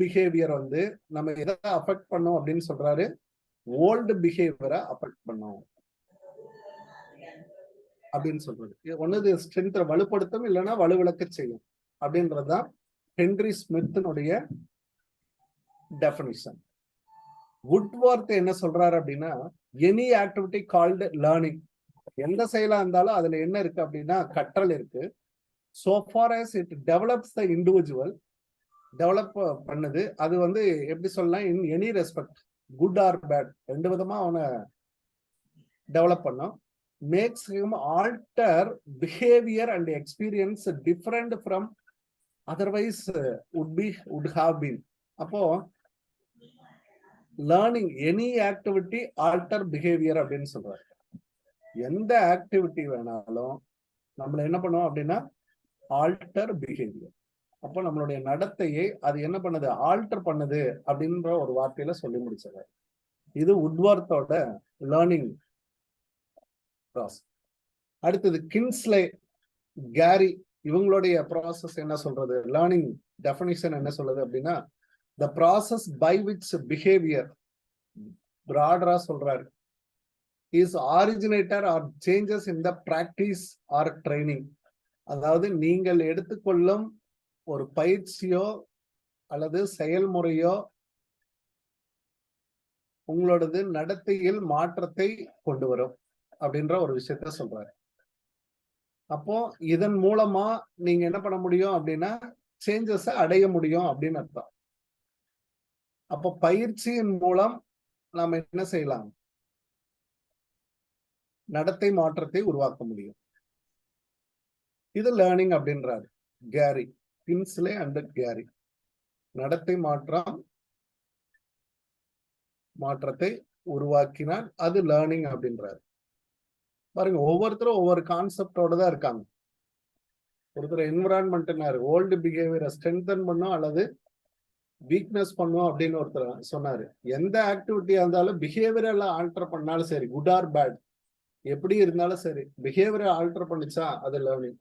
பிஹேவியர் வந்து நம்ம எதை அஃபெக்ட் பண்ணோம் அப்படின்னு சொல்றாரு? ஓல்டு பிஹேவியரை அஃபெக்ட் பண்ணோம் அப்படின்னு சொல்றது. ஒண்ணு ஸ்ட்ரென்த்தை வலுப்படுத்தும், இல்லைன்னா வலுவிளக்க செய்யும் அப்படின்றதுதான் ஹென்ரி ஸ்மித்தினுடைய டெஃபினிஷன். வுட்வொர்த் என்ன சொல்றாரு அப்படின்னா எனி ஆக்டிவிட்டி கால்டு லேர்னிங், எந்த செயலா இருந்தாலும் அதுல என்ன இருக்கு அப்படின்னா கற்றல் இருக்கு. so far as it develops the individual, develop பண்ணுது. அது வந்து எப்படி சொல்லலாம், in any respect, good or bad, ரெண்டு விதமா அவனை டெவலப் பண்ணும். Makes him alter behaviour and experience different from otherwise would have been. அப்போ learning any activity alter behaviour அப்படின்னு சொல்றாரு. எந்த ஆக்டிவிட்டி வேணாலும் நம்மள என்ன பண்ணுவோம் அப்படின்னா ஆல்டர் பிஹேவியர். அப்போ நம்மளுடைய நடத்தையை அது என்ன பண்ணுது, ஆல்டர் பண்ணுது அப்படின்ற ஒரு வார்த்தையில சொல்லி முடிச்சாரு. இது வுட்வொர்த்தோட லேர்னிங் ப்ராசஸ். அடுத்தது கின்ஸ்லே, கேரி, இவங்களுடைய ப்ராசஸ் என்ன சொல்றது, லேர்னிங் டெஃபினிஷன் என்ன சொல்றது அப்படின்னா the process by which behavior, broader சொல்றாரு, is originator or changes in the practice or training. அதாவது நீங்கள் எடுத்துக்கொள்ளும் ஒரு பயிற்சியோ அல்லது செயல்முறையோ உங்களோடது நடத்தையில் மாற்றத்தை கொண்டு வரும் அப்படின்ற ஒரு விஷயத்த சொல்றாரு. அப்போ இதன் மூலமா நீங்க என்ன பண்ண முடியும் அப்படின்னா சேஞ்சஸ் அடைய முடியும் அப்படின்னு அர்த்தம். அப்போ பயிற்சியின் மூலம் நாம என்ன செய்யலாம், நடத்தை மாற்றத்தை உருவாக்க முடியும். இது லேர்னிங் அப்படின்றாரு கேரி, கின்ஸ்லே அண்ட் கேரி. நடத்தை மாற்றத்தை உருவாக்கினால் அது லேர்னிங் அப்படின்றாரு. பாருங்க, ஒவ்வொருத்தரும் ஒவ்வொரு கான்செப்டோட தான் இருக்காங்க. ஒருத்தர் என்விரான்மெண்ட் ஓல்டு பிஹேவியரை ஸ்ட்ரென்தன் பண்ணும் அல்லது வீக்னஸ் பண்ணும் அப்படின்னு ஒருத்தர் சொன்னாரு. எந்த ஆக்டிவிட்டியா இருந்தாலும் பிஹேவியர் எல்லாம் ஆல்டர் பண்ணாலும் சரி, குட் ஆர் பேட், எப்படி இருந்தாலும் சரி, பிஹேவியரை ஆல்டர் பண்ணிச்சா அது லேர்னிங்.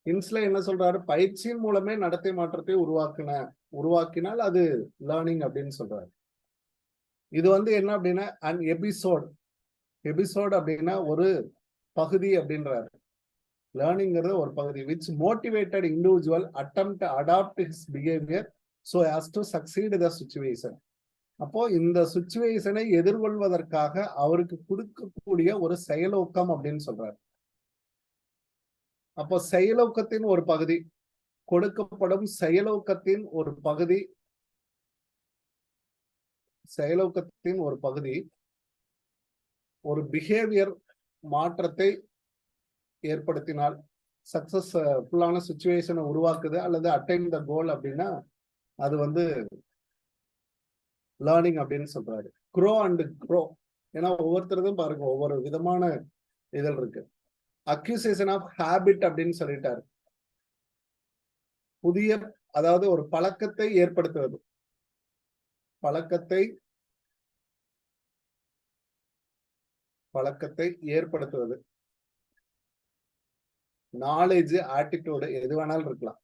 இன்ஸ்ல என்ன சொல்றாரு, பயிற்சியின் மூலமே நடத்தை மாற்றத்தை உருவாக்கினால் அது லேர்னிங் அப்படின்னு சொல்றாரு. இது வந்து என்ன அப்படின்னா அன் எபிசோட் அப்படின்னா ஒரு பகுதி அப்படின்றாரு. லேர்னிங்கிறது ஒரு பகுதி which motivated individual attempt to adopt his behavior so as to succeed the situation. அப்போ இந்த சுச்சுவேஷனை எதிர்கொள்வதற்காக அவருக்கு கொடுக்கக்கூடிய ஒரு செயலூக்கம் அப்படின்னு சொல்றாரு. அப்போ செயலூக்கத்தின் ஒரு பகுதி, கொடுக்கப்படும் செயலூக்கத்தின் ஒரு பகுதி ஒரு பிஹேவியர் மாற்றத்தை ஏற்படுத்தினால் சக்சஸ்ஃபுல்லான சுச்சுவேஷனை உருவாக்குது அல்லது அட்டைன் த கோல் அப்படின்னா அது வந்து லேர்னிங் அப்படின்னு சொல்றாரு. க்ரோ. ஏன்னா ஒவ்வொருத்தருக்கும் பாருங்க ஒவ்வொரு விதமான இதில் இருக்கு. அக்யூசேஷன் ஆஃப் ஹேபிட் அப்படின்னு சொல்லிட்டாரு. புதிய, அதாவது ஒரு பழக்கத்தை ஏற்படுத்துவது, பழக்கத்தை ஏற்படுத்துவது. நாலேஜ், ஆட்டிடியூடு எது வேணாலும் இருக்கலாம்.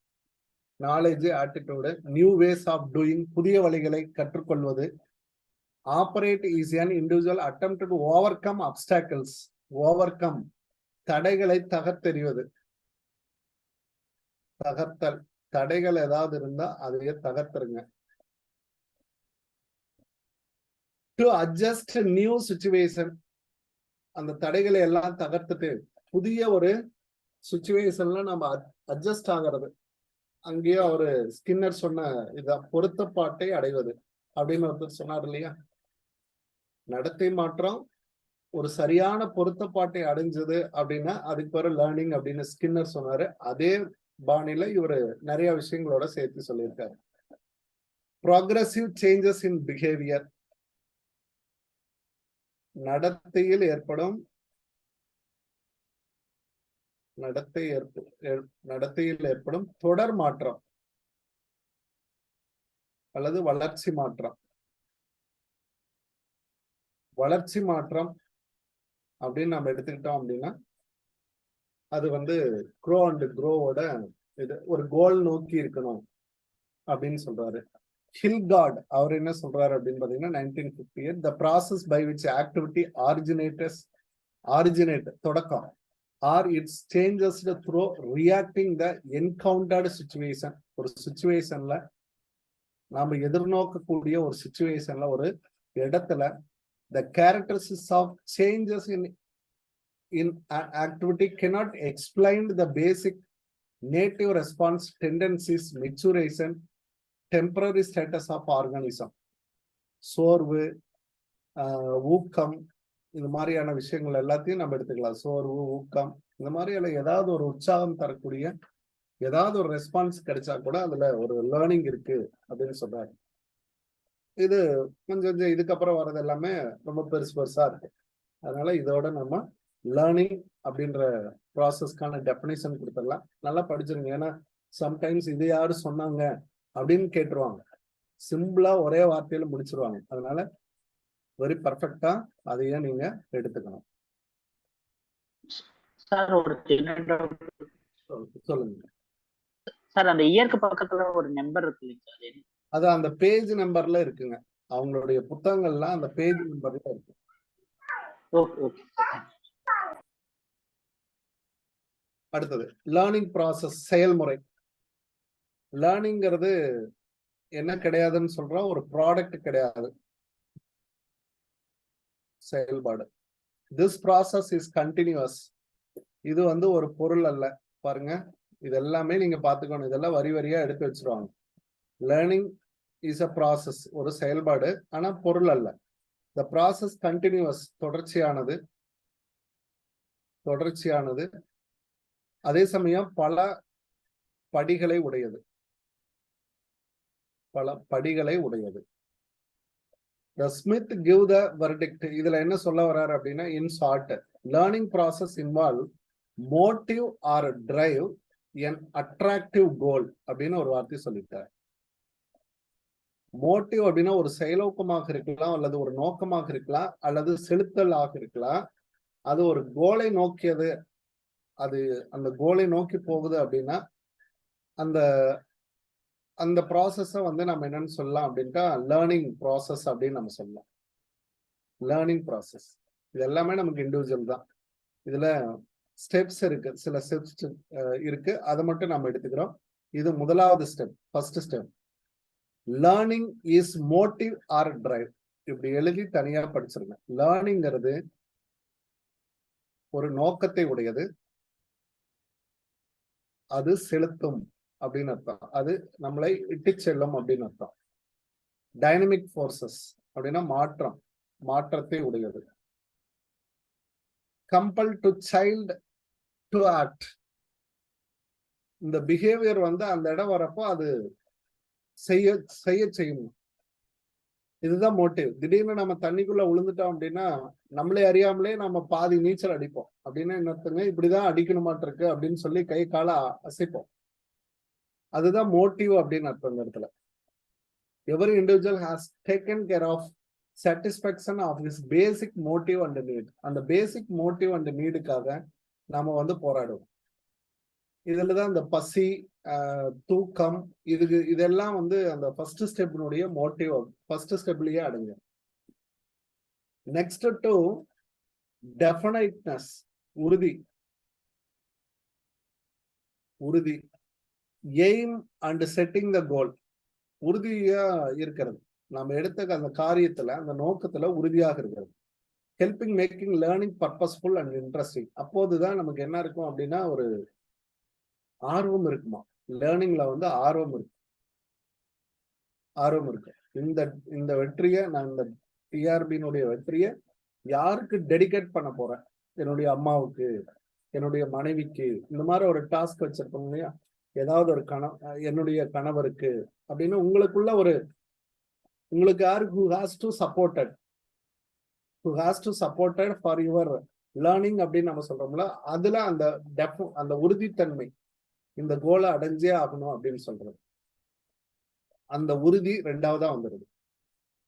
Knowledge, attitude, new ways of doing, புதிய வழிகளை கற்றுக்கொள்வது. Operate is an individual attempt to overcome obstacles, தடைகளை தகர்த்தெறிவது. தகர்த்தல், தடைகள் ஏதாவது இருந்தா அதையே தகர்த்துருங்க. டு அட்ஜஸ்ட் நியூ சிச்சுவேஷன், அந்த தடைகளை எல்லாம் தகர்த்துட்டு புதிய ஒரு சிச்சுவேஷன்ல நம்ம அட்ஜஸ்ட் ஆகிறது. அங்கேயும் அவரு ஸ்கின்னர் சொன்ன இதான் பொருத்தப்பாட்டை அடைவது அப்படின்னு ஒருத்தர் சொன்னார் இல்லையா. நடத்தை மாற்றம் ஒரு சரியான பொருத்தப்பாட்டை அடைஞ்சது அப்படின்னா அதுக்கு பேரு லேர்னிங் அப்படின்னு ஸ்கின்னர் சொன்னாரு. அதே பாணியில இவரு நிறைய விஷயங்களோட சேர்த்து சொல்லியிருக்காரு. ப்ராக்ரசிவ் சேஞ்சஸ் இன் பிஹேவியர், நடத்தையில் ஏற்படும் தொடர் மாற்றம் அல்லது வளர்ச்சி மாற்றம் அப்படின்னு நம்ம எடுத்துக்கிட்டோம் அப்படின்னா அது வந்து க்ரோ அண்ட் க்ரோவோட இது ஒரு கோல் நோக்கி இருக்கணும் அப்படின்னு சொல்றாரு. ஹில்கார்ட் அவர் என்ன சொல்றாரு அப்படின்னு பாத்தீங்கன்னா 1958 the process by which activity originate தொடக்கம் or its changes through reacting the encountered situation, ஒரு சிச்சுவேஷன்ல நாம எதிர்நோக்கக்கூடிய ஒரு சிச்சுவேஷன்ல ஒரு இடத்துல the characteristics of changes in activity cannot explain the basic native response tendencies, maturation, temporary status of organism. சோர்வு, ஊக்கம், இந்த மாதிரியான விஷயங்கள் எல்லாத்தையும் நம்ம எடுத்துக்கலாம். சோர்வு, ஊக்கம், இந்த மாதிரியான ஏதாவது ஒரு உற்சாகம் தரக்கூடிய ஏதாவது ஒரு ரெஸ்பான்ஸ் கிடைச்சா கூட அதுல ஒரு லேர்னிங் இருக்கு அப்படின்னு சொல்றாரு. இது கொஞ்சம் இதுக்கப்புறம் வர்றது எல்லாமே ரொம்ப பெருசா இருக்கு. அதனால இதோட நம்ம லேர்னிங் அப்படின்ற ப்ராசஸ்க்கான டெஃபினேஷன் கொடுத்துடலாம். நல்லா படிச்சிருங்க. ஏன்னா சம்டைம்ஸ் இது யாரு சொன்னாங்க அப்படின்னு கேட்டுருவாங்க. சிம்பிளா ஒரே வார்த்தையில முடிச்சிருவாங்க. அதனால வெரி பர்ஃபெக்டா அதையே நீங்க எடுத்துக்கணும். சார் ஒரு சொல்லுங்க சார். அந்த இயற்கை பக்கத்துல ஒரு நம்பர் இருக்கு இல்லைங்க, அது அந்த பேஜ் நம்பர்ல இருக்குங்க. அவங்களுடைய புத்தகங்கள்லாம் அந்த பேஜ் நம்பர்ல இருக்கு. அடுத்தது லேர்னிங் ப்ராசஸ், செயல்முறை. லேர்னிங்கிறது என்ன கிடையாதுன்னு சொல்றோம், ஒரு ப்ராடக்ட் கிடையாது, செயல்பாடு. This process is continuous. இது வந்து ஒரு பொருள் அல்ல. பாருங்க, இது எல்லாமே நீங்க பாத்துக்கணும். இதெல்லாம் வரி வரியா எடுத்து வச்சிருவாங்க. லேர்னிங் இஸ் அ ப்ராசஸ், ஒரு செயல்பாடு, ஆனா பொருள் அல்ல. த ப்ராசஸ் கண்டினியூஸ், தொடர்ச்சியானது, அதே சமயம் பல படிகளை உடையது. The Smith give the verdict. இதுல என்ன சொல்ல வர்றாரு அப்படின்னா, in short, learning process involve motive or drive an attractive goal அப்படின்னு ஒரு வார்த்தை சொல்லிட்டார். மோட்டிவ் அப்படின்னா ஒரு செயலோக்கமாக இருக்கலாம், அல்லது ஒரு நோக்கமாக இருக்கலாம், அல்லது செலுத்தலாக இருக்கலாம், அது ஒரு கோலை நோக்கியது, அது அந்த கோலை நோக்கி போகுது அப்படின்னா அந்த அந்த ப்ராசஸை வந்து நம்ம என்னன்னு சொல்லலாம் அப்படின்ட்டா லேர்னிங் ப்ராசஸ் அப்படின்னு நம்ம சொல்லலாம். லேர்னிங் ப்ராசஸ் இது எல்லாமே நமக்கு இண்டிவிஜுவல் தான். இதுல ஸ்டெப்ஸ் இருக்கு, சில ஸ்டெப்ஸ் இருக்கு, அதை மட்டும் நம்ம எடுத்துக்கிறோம். இது முதலாவது step, first step. Learning is motive or drive. இப்படி எழுதி தனியா படிச்சிருங்க. லேர்னிங்கிறது ஒரு நோக்கத்தை உடையது, அது செலுத்தும் அப்படின்னு அர்த்தம், அது நம்மளை இட்டு செல்லும் அப்படின்னு அர்த்தம். டைனமிக் ஃபோர்சஸ் அப்படின்னா மாற்றம், மாற்றத்தை உடையது. Compel to child to act. இந்த பிஹேவியர் வந்து அந்த இடம் வரப்போ அது செய்ய செய்யணும். இதுதான் மோட்டிவ். திடீர்னு நம்ம தண்ணிக்குள்ள விழுந்துட்டோம் அப்படின்னா நம்மளே அறியாமலே நம்ம பாதி நீச்சல் அடிப்போம். அப்படின்னா என்னத்துங்க, இப்படிதான் அடிக்கணுமாட்டிருக்கு அப்படின்னு சொல்லி கை கால அசைப்போம். அதுதான் மோட்டிவ் அப்படின்னு அர்த்தம் இந்த இடத்துல. Every individual has taken care of satisfaction of his basic motive and need. அந்த பேசிக் மோட்டிவ் அண்ட் நீடுக்காக நாம வந்து போராடுவோம். இதுலதான் இந்த பசி, தூக்கம், இதெல்லாம் வந்து அந்த ஃபர்ஸ்ட் ஸ்டெப்னுடைய மோட்டிவ், ஃபர்ஸ்ட் ஸ்டெப்லயே அடங்கு. நெக்ஸ்ட் டு டெஃபினைட்னஸ், உறுதி, உறுதி. Aim and setting the goal, உறுதியா இருக்கிறது. நம்ம எடுத்த அந்த காரியத்துல, அந்த நோக்கத்துல உறுதியாக இருக்கிறது. Helping making learning purposeful and interesting. அப்போதுதான் நமக்கு என்ன இருக்கும் அப்படின்னா ஒரு ஆர்வம் இருக்குமா, லேர்னிங்ல வந்து ஆர்வம் இருக்கு, ஆர்வம் இருக்கு. இந்த வெற்றியை நான், இந்த டிஆர்பியினுடைய வெற்றியை யாருக்கு டெடிகேட் பண்ண போறேன்? என்னுடைய அம்மாவுக்கு, என்னுடைய மனைவிக்கு, இந்த மாதிரி ஒரு டாஸ்க் வச்சிருப்போம் இல்லையா, ஏதாவது ஒரு என்னுடைய கணவருக்கு அப்படின்னு உங்களுக்குள்ள ஒரு, உங்களுக்கு யாரு who has to supported for your learning அப்படின்னு நம்ம சொல்றோம்ல, அதுல அந்த உறுதித்தன்மை, இந்த கோலை அடைஞ்சே ஆகணும் அப்படின்னு சொல்றது, அந்த உறுதி ரெண்டாவதா வந்துருது.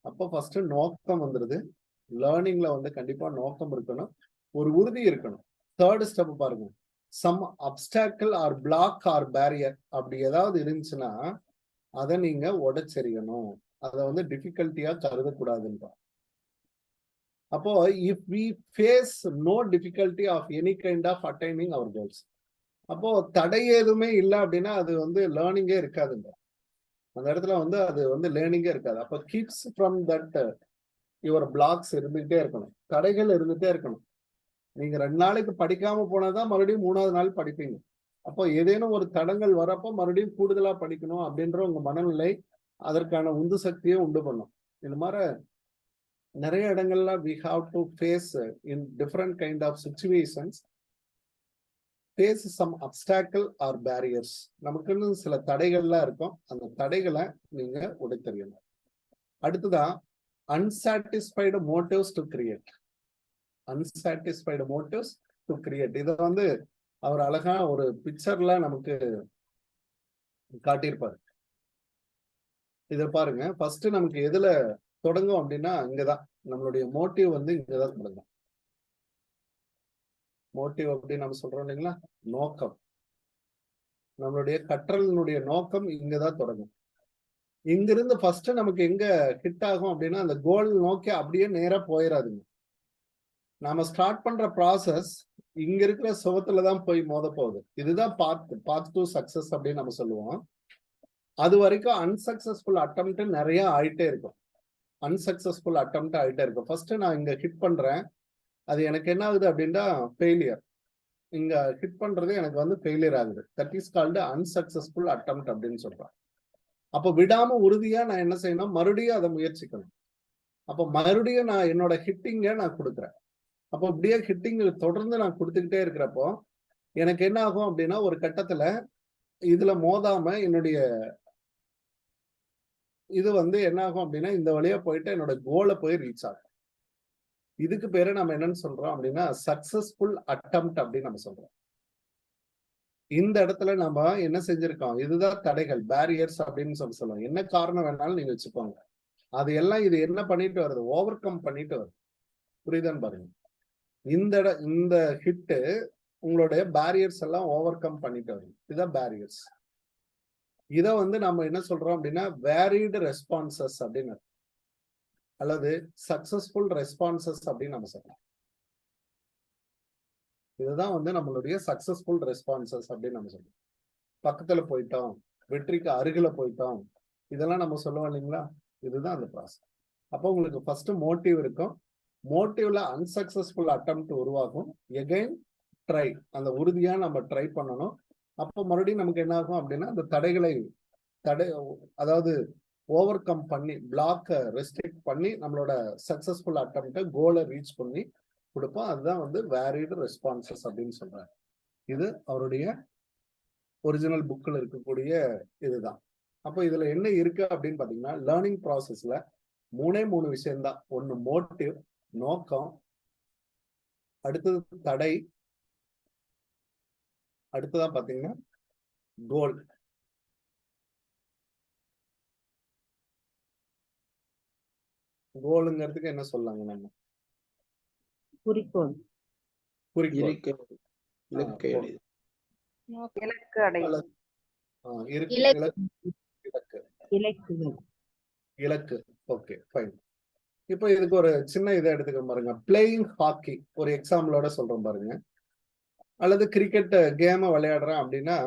அப்போ ஃபர்ஸ்ட் நோக்கம் வந்துருது. லேர்னிங்ல வந்து கண்டிப்பா நோக்கம் இருக்கணும், ஒரு உறுதி இருக்கணும். தேர்ட் ஸ்டெப் பாருங்க, some obstacle or block or barrier. அப்படி ஏதாவது இருந்துச்சுன்னா அதை நீங்க உடைச்செறியணும், அதை வந்து டிஃபிகல்ட்டியா கருதக்கூடாதுன்ற. அப்போ if we face no difficulty of any kind of attaining our goals, அப்போ தடை எதுவுமே இல்லை அப்படின்னா அது வந்து லேர்னிங்கே இருக்காதுங்க. அந்த இடத்துல வந்து அது வந்து லேர்னிங்கே இருக்காது. அப்போ keeps from that your blocks இருந்துகிட்டே இருக்கணும், தடைகள் இருந்துகிட்டே இருக்கணும். நீங்க 2 நாளைக்கு படிக்காம போனாதான் மறுபடியும் 3ஆவது நாள் படிப்பீங்க. அப்போ ஏதேனும் ஒரு தடங்கள் வரப்போ மறுபடியும் கூடுதலா படிக்கணும் அப்படின்ற உங்க மனநிலை அதற்கான உந்து சக்தியை உண்டு பண்ணும். இந்த மாதிரி நிறைய இடங்கள்ல we have to face in different kind of situations, face some obstacle or barriers. நமக்குன்னு சில தடைகள்லாம் இருக்கும், அந்த தடைகளை நீங்க உடைத்தறியணும். அடுத்ததான் unsatisfied motives to create. Unsatisfied motives to create. இதை வந்து அவர் அழகா ஒரு பிக்சர்ல நமக்கு காட்டியிருப்பாரு. இதை பாருங்க, ஃபர்ஸ்ட் நமக்கு எதுல தொடங்கும் அப்படின்னா இங்கதான் நம்மளுடைய மோட்டிவ் வந்து இங்கதான் தொடங்கும். மோட்டிவ் அப்படின்னு நம்ம சொல்றோம் இல்லைங்களா, நோக்கம், நம்மளுடைய கற்றலினுடைய நோக்கம் இங்கதான் தொடங்கும். இங்கிருந்து ஃபர்ஸ்ட் நமக்கு எங்க ஹிட் ஆகும் அப்படின்னா அந்த கோல் நோக்கி அப்படியே நேரா போயிடாதுங்க. நாம ஸ்டார்ட் பண்ற ப்ராசஸ் இங்க இருக்கிற சுவத்துலதான் போய் மோத போகுது. இதுதான் பாத் டு சக்சஸ் அப்படின்னு நம்ம சொல்லுவோம். அது வரைக்கும் அன்சக்சஸ்ஃபுல் அட்டெம்ப்ட் நிறைய ஆயிட்டே இருக்கும், அன்சக்சஸ்ஃபுல் அட்டெம்ப்ட் ஆயிட்டே இருக்கும். ஃபர்ஸ்ட் நான் இங்க ஹிட் பண்றேன், அது எனக்கு என்ன ஆகுது அப்படின்னா ஃபெயிலியர். இங்க ஹிட் பண்றது எனக்கு வந்து ஃபெயிலியர் ஆகுது. That is called unsuccessful attempt அப்படின்னு சொல்றேன். அப்போ விடாம உறுதியா நான் என்ன செய்யணும், மறுபடியும் அதை முயற்சிக்கணும். அப்போ மறுபடியும் நான் என்னோட ஹிட்டிங்க நான் கொடுக்குறேன். அப்போ இப்படியே ஹிட்டிங் தொடர்ந்து நான் கொடுத்துக்கிட்டே இருக்கிறப்போ எனக்கு என்ன ஆகும் அப்படின்னா ஒரு கட்டத்துல இதுல மோதாம என்னுடைய இது வந்து என்ன ஆகும் அப்படின்னா இந்த வழியா போயிட்டு என்னோட கோலை போய் ரீச் ஆகும். இதுக்கு பேரு நம்ம என்னன்னு சொல்றோம் அப்படின்னா சக்சஸ்ஃபுல் அட்டெம்ப்ட் அப்படின்னு நம்ம சொல்றோம். இந்த இடத்துல நம்ம என்ன செஞ்சிருக்கோம், இதுதான் தடைகள், பேரியர்ஸ் அப்படின்னு சொல்லுவோம். என்ன காரணம் வேணாலும் நீங்க வச்சுக்கோங்க, அது எல்லாம் இது என்ன பண்ணிட்டு வருது, ஓவர் கம் பண்ணிட்டு வருது. புரியுதான்னு பாருங்க. இந்த ஹிட்டு உங்களுடைய பேரியர்ஸ் எல்லாம் ஓவர் கம் பண்ணிட்டு வரும். இதுதான் பேரியர்ஸ். இதை வந்து நம்ம என்ன சொல்றோம் அப்படின்னா வேரிடு ரெஸ்பான்சஸ் அப்படின்னு, அல்லது சக்சஸ்ஃபுல் ரெஸ்பான்சஸ் அப்படின்னு நம்ம சொல்றோம். இதுதான் வந்து நம்மளுடைய சக்சஸ்ஃபுல் ரெஸ்பான்சஸ் அப்படின்னு நம்ம சொல்றோம். பக்கத்துல போயிட்டோம், வெற்றிக்கு அருகில போயிட்டோம், இதெல்லாம் நம்ம சொல்லுவோம் இல்லைங்களா? இதுதான் அந்த ப்ராசஸ். அப்போ உங்களுக்கு ஃபர்ஸ்ட் மோட்டிவ் இருக்கும். மோட்டிவ்ல அன்சக்சஸ்ஃபுல் அட்டெம்ப்ட் உருவாகும். எகைன் ட்ரை, அந்த உறுதியா நம்ம ட்ரை பண்ணணும். அப்போ மறுபடியும் நமக்கு என்ன ஆகும் அப்படின்னா அந்த அதாவது ஓவர் கம் பண்ணி, பிளாக்கை ரெஸ்ட்ரிக்ட் பண்ணி நம்மளோட சக்சஸ்ஃபுல் அட்டெம்ப்டை, கோலை ரீச் பண்ணி கொடுப்போம். அதுதான் வந்து வேரிடு ரெஸ்பான்சஸ் அப்படின்னு சொல்றாரு. இது அவருடைய ஒரிஜினல் புக்கில் இருக்கக்கூடிய இதுதான். அப்போ இதுல என்ன இருக்கு அப்படின்னு பாத்தீங்கன்னா, லேர்னிங் ப்ராசஸ்ல 3 விஷயம்தான். ஒன்னு மோட்டிவ், நோக்கம், அடுத்தது தடை, அடுத்ததான் பாத்தீங்கன்னா கோல். கோலுங்கிறதுக்கு என்ன சொல்லாங்க நம்ம? குறிக்கோள். இலக்கு. Okay, fine. இப்போ இதுக்கு ஒரு சின்ன இதை எடுத்துக்க பாருங்க. பிளேயிங் ஹாக்கி ஒரு எக்ஸாம்பிளோட சொல்றோம் பாருங்க. அல்லது கிரிக்கெட் கேமை விளையாடுறேன் அப்படின்னா,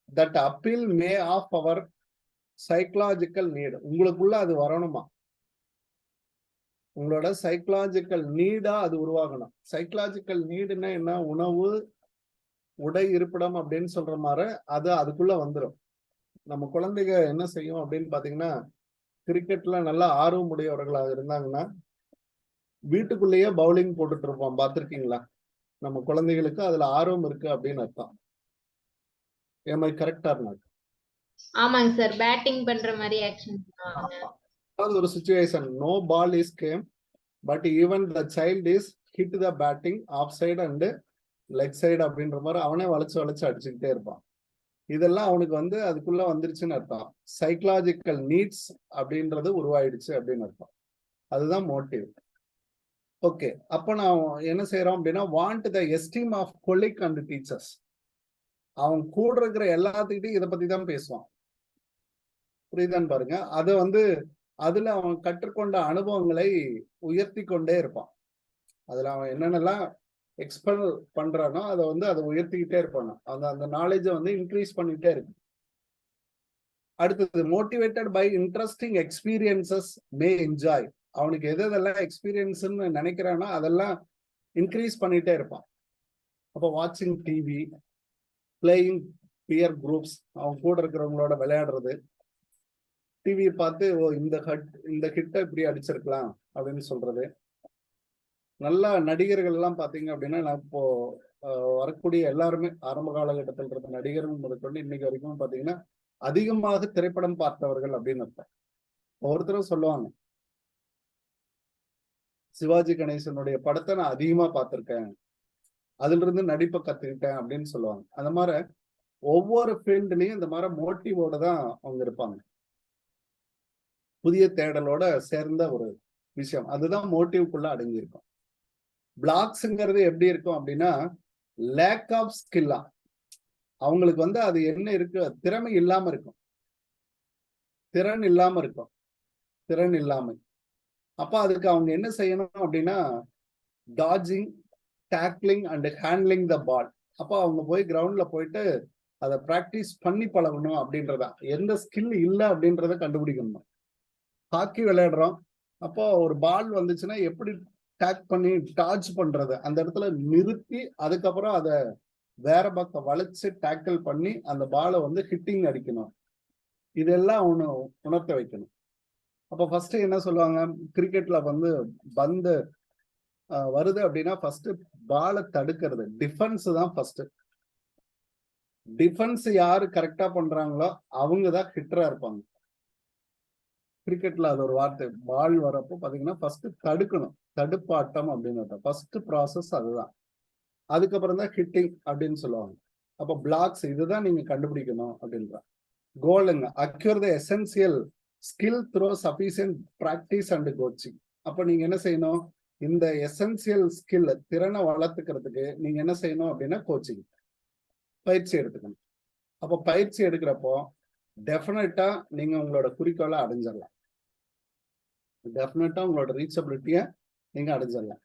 that appeal may of our psychological need. உங்களுக்குள்ள அது வரணுமா? உங்களோட சைக்கலாஜிக்கல் நீடா அது உருவாகணும். சைக்கலாஜிக்கல் நீடுன்னா என்ன? உணவு, உடை, இருப்பிடம் அப்படின்னு சொல்ற மாதிரி அது அதுக்குள்ள வந்துடும். நம்ம குழந்தைங்க என்ன செய்யும் அப்படின்னு பாத்தீங்கன்னா, கிரிக்கெட்ல நல்லா ஆர்வம் உடையவர்களாக இருந்தாங்கன்னா வீட்டுக்குள்ளேயே பவுலிங் போட்டுட்டு இருப்போம். பார்த்திருக்கீங்களா? நம்ம குழந்தைகளுக்கு அதுல ஆர்வம் இருக்கு அப்படின்னு அர்த்தம். ஏமா கரெக்டா இருந்தா? ஆமாங்க சார், பேட்டிங் பண்ற மாதிரி ஆக்ஷன் பண்ணுவாங்க. அது ஒரு situation. No ball is game, but even the child is hit the batting off side and leg side அப்படின்ற மாதிரி அவனே வளைச்சு அடிச்சுக்கிட்டே இருப்பான். இதெல்லாம் அவனுக்கு வந்து அதுக்குள்ள வந்துருச்சுன்னு அர்த்தம். சைக்கலாஜிக்கல் நீட்ஸ் அப்படின்றது உருவாயிடுச்சு அப்படின்னு அர்த்தம். அதுதான் மோட்டிவ். ஓகே, அப்போ நான் என்ன செய்யறோம் அப்படின்னா, want the esteem of colleague and teachers. அவன் கூட இருக்கிற எல்லாத்துக்கிட்டையும் இதை பத்தி தான் பேசுவான். புரியுதான்னு பாருங்க. அதை வந்து அதுல அவன் கற்றுக்கொண்ட அனுபவங்களை உயர்த்தி கொண்டே இருப்பான். அதுல அவன் என்னென்னலாம் எக்ஸ்பெல் பண்றானோ அதை உயர்த்திக்கிட்டே இருப்பானோ, அந்த நாலேஜை வந்து இன்க்ரீஸ் பண்ணிட்டே இருக்கு. அடுத்தது motivated by interesting experiences may enjoy. அவனுக்கு எதெல்லாம் எக்ஸ்பீரியன்ஸ்ன்னு நினைக்கிறானோ அதெல்லாம் இன்க்ரீஸ் பண்ணிட்டே இருப்பான். அப்போ வாட்சிங் டிவி, பிளேயிங் பியர் குரூப்ஸ், அவன் கூட இருக்கிறவங்களோட விளையாடுறது, டிவியை பார்த்து ஓ இந்த ஹிட்டை இப்படி அடிச்சிருக்கலாம் அப்படின்னு சொல்றது. நல்ல நடிகர்கள் எல்லாம் பாத்தீங்க அப்படின்னா, நான் இப்போ வரக்கூடிய எல்லாருமே ஆரம்ப காலகட்டத்தில் இருந்த நடிகர்கள் முதற்கொண்டு இன்னைக்கு வரைக்கும் பாத்தீங்கன்னா அதிகமாக திரைப்படம் பார்த்தவர்கள் அப்படின்னு அர்த்தம். ஒவ்வொருத்தரும் சொல்லுவாங்க, சிவாஜி கணேசனுடைய படத்தை நான் அதிகமா பார்த்திருக்கேன், அதுல இருந்து நடிப்பை கத்துக்கிட்டேன் அப்படின்னு சொல்லுவாங்க. அந்த மாதிரி ஒவ்வொரு ஃபீல்டுலயும் இந்த மாதிரி மோட்டிவோட தான் அவங்க இருப்பாங்க. புதிய தேடலோட சேர்ந்த ஒரு விஷயம், அதுதான் மோட்டிவ்க்குள்ள அடங்கி இருக்கும். பிளாக்ஸ்ங்கிறது எப்படி இருக்கும் அப்படின்னா, லேக் ஆஃப் ஸ்கில்லா, அவங்களுக்கு வந்து அது என்ன இருக்கு, திறமை இல்லாம இருக்கும், திறன் இல்லாம. அப்ப அதுக்கு அவங்க என்ன செய்யணும் அப்படின்னா, டாஜிங், டேக்லிங் அண்ட் ஹேண்ட்லிங் த பால். அப்போ அவங்க போய் கிரவுண்ட்ல போயிட்டு அதை பிராக்டிஸ் பண்ணி பழகணும் அப்படின்றதா. எந்த ஸ்கில் இல்லை அப்படின்றத கண்டுபிடிக்கணும். ஹாக்கி விளையாடுறோம், அப்போ ஒரு பால் வந்துச்சுன்னா எப்படி டேக் பண்ணி டார்ச் பண்றது, அந்த இடத்துல நிறுத்தி அதுக்கப்புறம் அதை வேற பக்கம் வளைச்சு டேக்கிள் பண்ணி அந்த பாலை வந்து ஹிட்டிங் அடிக்கணும். இதெல்லாம் ஒண்ணு உணர்த்த வைக்கணும். அப்போ ஃபர்ஸ்ட் என்ன சொல்லுவாங்க, கிரிக்கெட்ல வந்து பந்து வருது அப்படின்னா ஃபர்ஸ்ட் பாலை தடுக்கிறது, டிஃபென்ஸ் தான் ஃபர்ஸ்ட். டிஃபென்ஸ் யாரு கரெக்டா பண்றாங்களோ அவங்கதான் ஹிட்டரா இருப்பாங்க. கிரிக்கெட்ல அது ஒரு வார்த்தை, பால் வரப்போ பாத்தீங்கன்னா ஃபர்ஸ்ட் தடுக்கணும், தடுப்பாட்டம் அப்படின்னு ஃபர்ஸ்ட் ப்ராசஸ் அதுதான். அதுக்கப்புறம் தான் ஹிட்டிங் அப்படின்னு சொல்லுவாங்க. அப்போ பிளாக்ஸ் இதுதான் நீங்க கண்டுபிடிக்கணும் அப்படின்ற. கோலுங்க, acquire the essential skill through sufficient practice and coaching. அப்போ நீங்க என்ன செய்யணும், இந்த எசென்சியல் ஸ்கில் திறனை வளர்த்துக்கிறதுக்கு நீங்க என்ன செய்யணும் அப்படின்னா கோச்சிங், பயிற்சி எடுத்துக்கணும். அப்போ பயிற்சி எடுக்கிறப்போ டெஃபினட்டா நீங்க உங்களோட குறிக்கோளை அடைஞ்சிடலாம். டெஃபினட்டா உங்களோட ரீச்சபிலிட்டியை நீங்க அடைஞ்சிடலாம்.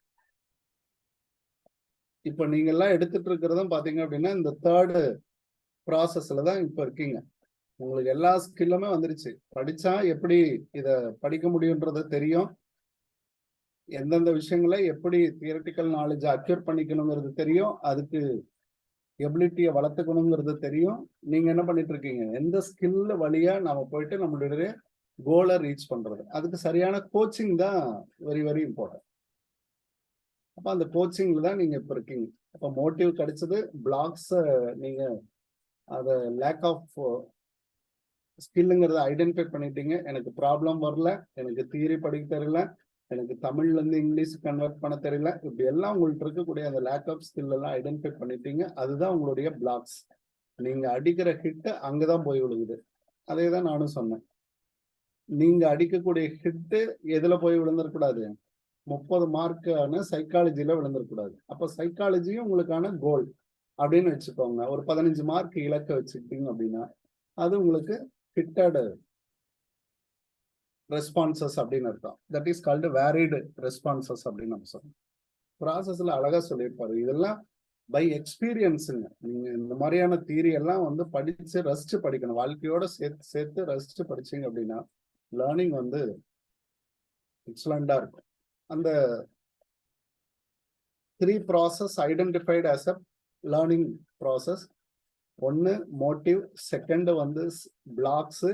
இப்போ நீங்க எல்லாம் எடுத்துட்டு இருக்கிறதும் பாத்தீங்க அப்படின்னா இந்த தேர்டு ப்ராசஸ்ல தான் இப்போ இருக்கீங்க. உங்களுக்கு எல்லா ஸ்கில்லுமே வந்துருச்சு. படிச்சா எப்படி இத படிக்க முடியுன்றது தெரியும், எந்தெந்த விஷயங்களை எப்படி தியரட்டிக்கல் நாலேஜ் அக்யூர் பண்ணிக்கணுங்கிறது தெரியும், அதுக்கு எபிலிட்டியை வளர்த்துக்கணுங்கிறது தெரியும். நீங்க என்ன பண்ணிட்டு இருக்கீங்க, எந்த ஸ்கில் வழியா நாம போயிட்டு நம்மளுடைய கோலை ரீச் பண்றது, அதுக்கு சரியான கோச்சிங் தான் வெரி வெரி இம்பார்ட்டன்ட். அப்ப அந்த கோச்சிங்ல தான் நீங்க இப்ப இருக்கீங்க. அப்ப மோட்டிவ் கிடைச்சது, பிளாக்ஸ் நீங்க அத லேக் ஆஃப் ஸ்கில்லுங்கிறத ஐடென்டிஃபை பண்ணிட்டீங்க. எனக்கு ப்ராப்ளம் வரல, எனக்கு தியரி படிக்க தெரியல, எனக்கு தமிழ்ல இருந்து இங்கிலீஷ் கன்வெர்ட் பண்ண தெரியல, இப்படி எல்லாம் உங்கள்ட்ட இருக்கக்கூடிய அந்த லேக் ஆஃப் ஸ்கில் எல்லாம் ஐடென்டிஃபை பண்ணிட்டீங்க. அதுதான் உங்களுடைய பிளாக்ஸ். நீங்க அடிக்கிற ஹிட் அங்கதான் போய் விழுகுது. அதே தான் நானும் சொன்னேன். நீங்க அடிக்கக்கூடிய ஹிட் எதுல போய் விழுந்துடக்கூடாது, 30 மார்க்கான சைக்காலஜில விழுந்துடக்கூடாது. அப்ப சைக்காலஜியும் உங்களுக்கான கோல் அப்படின்னு வச்சுக்கோங்க. ஒரு 15 மார்க் இலக்க வச்சுக்கிட்டீங்க அப்படின்னா அது உங்களுக்கு ஃபிட்டட் ரெஸ்பான்சஸ் அப்படின்னு அர்த்தம். That is called varied responses அப்படின்னு நம்ம சொல்றோம். ப்ராசஸ்ல அழகா சொல்லியிருப்பாரு. இதெல்லாம் பை எக்ஸ்பீரியன்ஸுங்க. நீங்க இந்த மாதிரியான தியரி எல்லாம் வந்து படிச்சு ரசிச்சு படிக்கணும். வாழ்க்கையோட சேர்த்து ரசிச்சு படிச்சீங்க அப்படின்னா லேர்னிங் வந்து எக்ஸலண்டா இருக்கும். அந்த 3 process identified as a learning process. 1 motive, second வந்து பிளாக்ஸ்,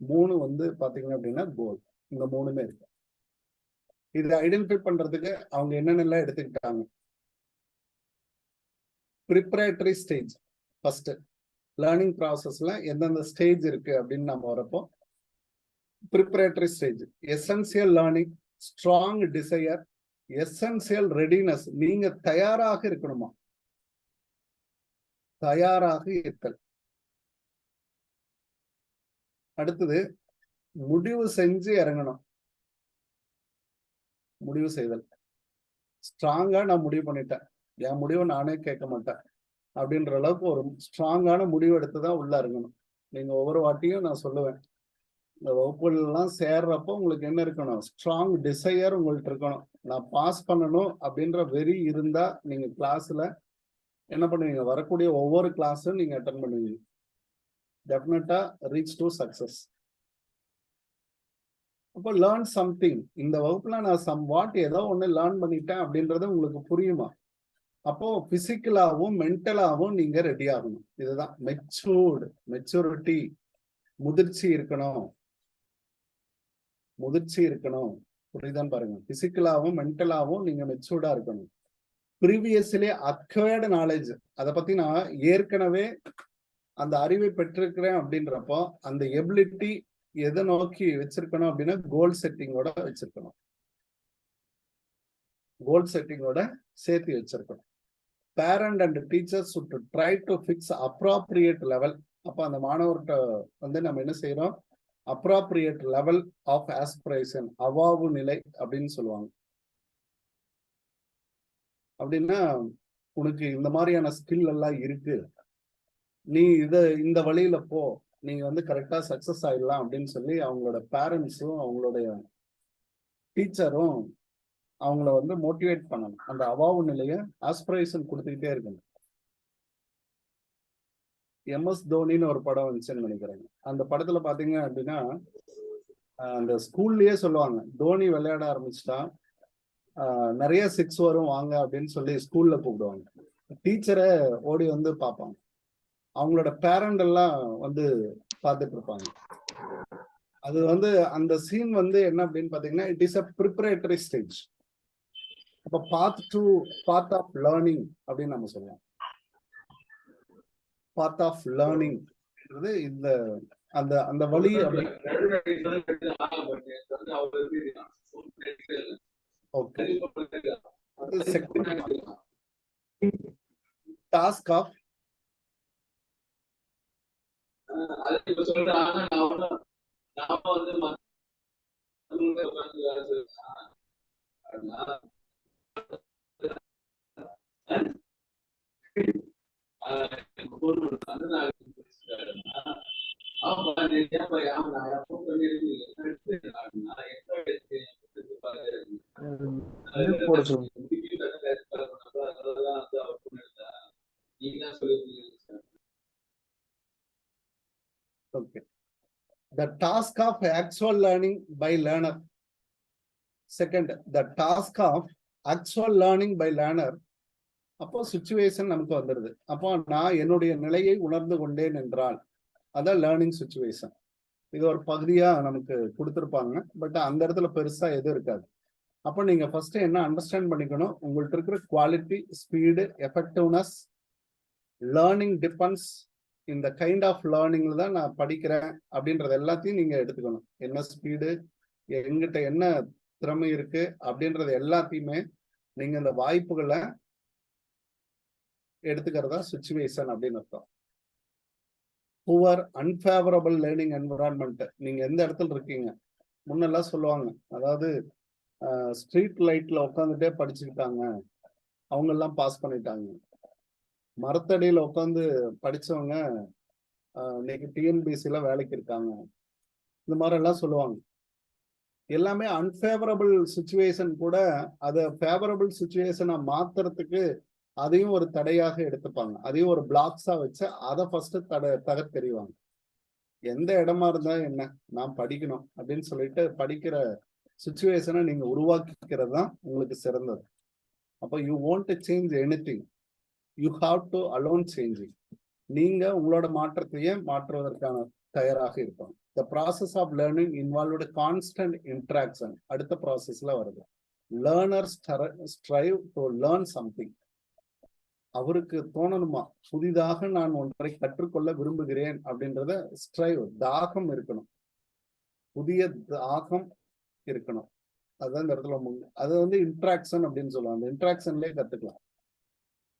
3 வந்து பாத்தீங்க அப்படின்னா கோல். இந்த 3மே இருக்கு. இதை ஐடென்டிஃபை பண்றதுக்கு அவங்க என்னென்னலாம் எடுத்துக்கிட்டாங்க. ப்ரிப்பரேட்டரி ஸ்டேஜ் ஃபர்ஸ்ட் லேர்னிங் ப்ராசஸ்ல எந்தெந்த ஸ்டேஜ் இருக்கு அப்படின்னு நம்ம வரப்போ, preparatory stage, essential learning, strong desire, essential readiness. நீங்க தயாராக இருக்கணுமா, தயாராக இருத்தல். அடுத்தது முடிவு செஞ்சு இறங்கணும், முடிவு செய்தல். ஸ்ட்ராங்கா நான் முடிவு பண்ணிட்டேன், என் முடிவை நானே கேட்க மாட்டேன் அப்படின்ற அளவுக்கு ஒரு ஸ்ட்ராங்கான முடிவு எடுத்துதான் உள்ள இறங்கணும். நீங்க ஒவ்வொரு வாட்டியும் நான் சொல்லுவேன், இந்த வகுப்புலாம் சேர்றப்போ உங்களுக்கு என்ன இருக்கணும், ஸ்ட்ராங் டிசையர் உங்கள்ட்ட இருக்கணும். நான் பாஸ் பண்ணணும் அப்படின்ற வெறி இருந்தா நீங்க கிளாஸ்ல என்ன பண்ணுவீங்க, வரக்கூடிய ஒவ்வொரு கிளாஸும் நீங்க அட்டென்ட் பண்ணுவீங்க. டெஃபினட்டா ரீச் டு சக்சஸ். அப்போ லேர்ன் சம்திங். இந்த வகுப்புல நான் சம் வாட் ஏதோ ஒன்று லேர்ன் பண்ணிட்டேன் அப்படின்றது உங்களுக்கு புரியுமா? அப்போ பிசிக்கலாவும் மென்டலாவும் நீங்க ரெடி ஆகணும். இதுதான் மெச்சூரிட்டி. முதிர்ச்சி இருக்கணும், முதிர்ச்சி இருக்கணும். புரியுதான் பாருங்க. பிசிக்கலாவும் மென்டலாவும் நீங்க மெச்சூர்டா இருக்கணும். ப்ரீவியஸ்லி அக்வயர்டு நாலேஜ், அதை பத்தி நான் ஏற்கனவே அந்த அறிவை பெற்றிருக்கிறேன் அப்படின்றப்போ அந்த எபிலிட்டி எதை நோக்கி வச்சிருக்கணும் அப்படின்னா கோல் செட்டிங்கோட வச்சிருக்கணும், கோல் செட்டிங்கோட சேர்த்து வச்சிருக்கணும். Parent and teachers should try to fix appropriate level. அப்ப அந்த மாணவர்கிட்ட வந்து நம்ம என்ன செய்யறோம், appropriate level of aspiration, அவாவு நிலை அப்படின்னு சொல்லுவாங்க. அப்படின்னா உனக்கு இந்த மாதிரியான ஸ்கில் எல்லாம் இருக்கு, நீ இந்த வழியில போ, நீங்க வந்து கரெக்டா சக்சஸ் ஆயிடலாம் அப்படின்னு சொல்லி அவங்களோட பேரண்ட்ஸும் அவங்களுடைய டீச்சரும் அவங்கள வந்து மோட்டிவேட் பண்ணணும். அந்த அவாவு நிலைய ஆஸ்பிரேஷன் கொடுத்துக்கிட்டே இருக்கணும். எம்எஸ் தோனின்னு ஒரு படம் வந்துச்சுன்னு நினைக்கிறேன். அந்த படத்துல பாத்தீங்க அப்படின்னா அந்த ஸ்கூல்லயே சொல்லுவாங்க, தோனி விளையாட ஆரம்பிச்சுட்டா நிறைய 6 வரும் வாங்க அப்படின்னு சொல்லி ஸ்கூல்ல கூப்பிடுவாங்க. டீச்சரை ஓடி வந்து பார்ப்பாங்க, அவங்களோட பேரண்ட் எல்லாம் வந்து பார்த்துட்டு இருப்பாங்க. அது வந்து அந்த சீன் வந்து என்ன அப்படின்னு பாத்தீங்கன்னா it is a preparatory stage. அப்ப பாத் ஆஃப் லேர்னிங் அப்படின்னு நம்ம சொல்லலாம். பாத் ஆஃப் லேர்னிங் இந்த அந்த அந்த வழி அப்படி. ஓகே, டாஸ்க் ஆஃப் போட சொல்லுங்க. Okay. The task of actual learning by learner. Second, the task of actual learning by learner. அப்போ சுச்சுவேஷன் நமக்கு வந்துடுது. அப்போ நான் என்னுடைய நிலையை உணர்ந்து கொண்டேன் என்றால் அதான் லேர்னிங் சுச்சுவேஷன். இது ஒரு பகுதியா நமக்கு கொடுத்துருப்பாங்க. பட் அந்த இடத்துல பெருசா எதுவும் இருக்காது. அப்போ நீங்க ஃபர்ஸ்ட் என்ன அண்டர்ஸ்டாண்ட் பண்ணிக்கணும், உங்கள்ட்ட இருக்கிற quality, speed, effectiveness, learning depends இந்த கைண்ட் ஆஃப் லேர்னிங்ல தான் நான் படிக்கிறேன் அப்படின்றது எல்லாத்தையும் நீங்க எடுத்துக்கணும். என்ன ஸ்பீடு, எங்கிட்ட என்ன திறமை இருக்கு அப்படின்றது எல்லாத்தையுமே நீங்க இந்த வாய்ப்புகளை எடுத்துக்கிறதா சுச்சுவேஷன் அப்படின்னு அர்த்தம். புவர் அன்ஃபேவரபிள் லேர்னிங் என்விரான்மெண்ட், நீங்க எந்த இடத்துல இருக்கீங்க. முன்னெல்லாம் சொல்லுவாங்க, அதாவது ஸ்ட்ரீட் லைட்ல உட்காந்துட்டே படிச்சுக்கிட்டாங்க, அவங்க எல்லாம் பாஸ் பண்ணிட்டாங்க. மரத்தடியில உட்காந்து படிச்சவங்க இன்னைக்கு டிஎன்பிசில வேலைக்கு இருக்காங்க. இந்த மாதிரி எல்லாம் சொல்லுவாங்க. எல்லாமே அன்ஃபேவரபிள் சுச்சுவேஷன் கூட அதை ஃபேவரபிள் சுச்சுவேஷனை மாத்துறதுக்கு அதையும் ஒரு தடையாக எடுத்துப்பாங்க. அதையும் ஒரு பிளாக்ஸா வச்சு அதை ஃபர்ஸ்ட் தகர்த்தெறிவாங்க. எந்த இடமா இருந்தா என்ன, நான் படிக்கணும் அப்படின்னு சொல்லிட்டு படிக்கிற சுச்சுவேஷனை நீங்க உருவாக்கிக்கிறது தான் உங்களுக்கு சிறந்தது. அப்போ you want to change anything, you have to alone changing. நீங்க உங்களோட மாற்றத்தையே மாற்றுவதற்கான தயாராக இருப்பாங்க. The process of learning involved constant interaction. அடுத்த ப்ராசஸ்ல வருது. Learners strive to learn something. அவருக்கு தோணணுமா, புதிதாக நான் ஒன்றை கற்றுக்கொள்ள விரும்புகிறேன் அப்படின்றத ஸ்ட்ரைவ், தாகம் இருக்கணும், புதிய தாகம் இருக்கணும். அதுதான் இந்த இடத்துல அது வந்து இன்ட்ராக்ஷன் அப்படின்னு சொல்லுவாங்க. அந்த இன்ட்ராக்ஷன்லேயே கத்துக்கலாம்.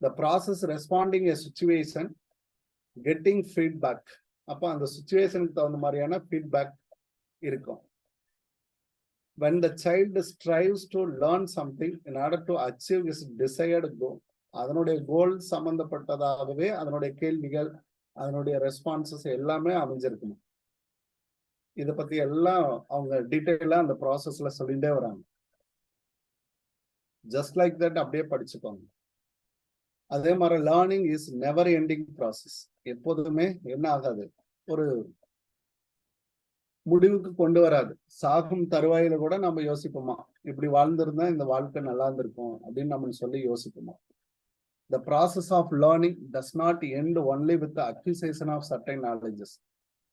The process responding a situation, getting feedback. அப்போ அந்த சுச்சுவேஷனுக்கு தகுந்த மாதிரியான ஃபீட்பேக் இருக்கும். when the child strives to learn something in order to achieve his desired goal, அதனுடைய கோல் சம்பந்தப்பட்டதாகவே அதனுடைய கேள்விகள், அதனுடைய ரெஸ்பான்சஸ் எல்லாமே அமைஞ்சிருக்கணும். இதை பத்தி எல்லாம் அவங்க டீட்டெயிலா அந்த ப்ராசஸ்ல சொல்லிட்டே வராங்க. ஜஸ்ட் லைக் தட் அப்படியே படிச்சுக்கோங்க. அதே மாதிரி learning is never ending process. எப்போதுமே என்ன ஆகாது, ஒரு முடிவுக்கு கொண்டு வராது. சாகும் தருவாயில கூட நம்ம யோசிப்போமா, இப்படி வாழ்ந்திருந்தா இந்த வாழ்க்கை நல்லா இருந்திருக்கும் அப்படின்னு நம்ம சொல்லி யோசிப்போமா. The process of learning does not end only with the acquisition of certain knowledges.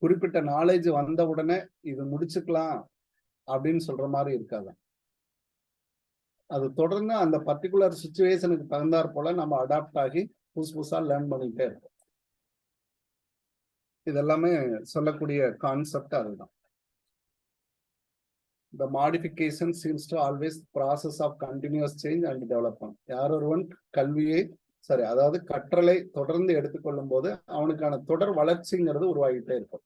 குறிப்பிட்ட நாலேஜ் வந்த உடனே இது முடிச்சுக்கலாம் அப்படின்னு சொல்ற மாதிரி இருக்காது. அது தொடர்ந்து அந்த பர்டிகுலர் சுச்சுவேஷனுக்கு தகுந்தாற் போல நம்ம அடாப்ட் ஆகி புதுசா லேர்ன் பண்ணிட்டே இருக்கோம். இதெல்லாமே சொல்லக்கூடிய கான்செப்ட் அதுதான். The modification seems to always process of continuous change and development. யார் ஒருவன் கல்வியை அதாவது கற்றலை தொடர்ந்து எடுத்துக்கொள்ளும் போது அவனுக்கான தொடர் வளர்ச்சிங்கிறது உருவாகிட்டே இருக்கும்.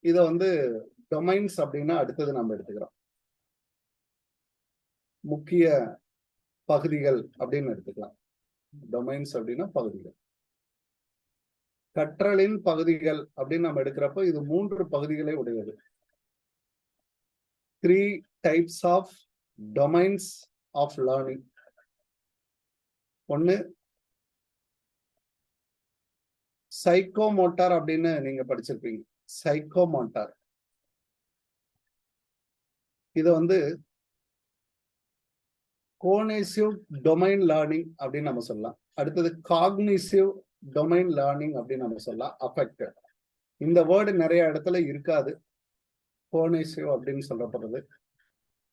இதை வந்து டொமைன்ஸ் அப்படின்னா அடுத்தது நம்ம எடுத்துக்கிறோம். முக்கிய பகுதிகள் அப்படின்னு எடுத்துக்கலாம். டொமைன்ஸ் அப்படின்னா பகுதிகள். கற்றலின் பகுதிகள் அப்படின்னு நம்ம எடுக்கிறப்ப இது 3 பகுதிகளை உடையது. 3 types of domains of learning. ஒன்னு சைக்கோமோட்டார் அப்படின்னு நீங்க படிச்சிருப்பீங்க. சைக்கோமோட்டார் இது வந்து கோனேசிவ் டொமைன் லேர்னிங் அப்படின்னு நம்ம சொல்லலாம். அடுத்தது காக்னிசிவ் டொமைன் லேர்னிங் அப்படின்னு நம்ம சொல்லலாம். அஃபெக்டட். இந்த வேர்டு நிறைய இடத்துல இருக்காது. கோனேசிவ் அப்படின்னு சொல்லப்படுறது.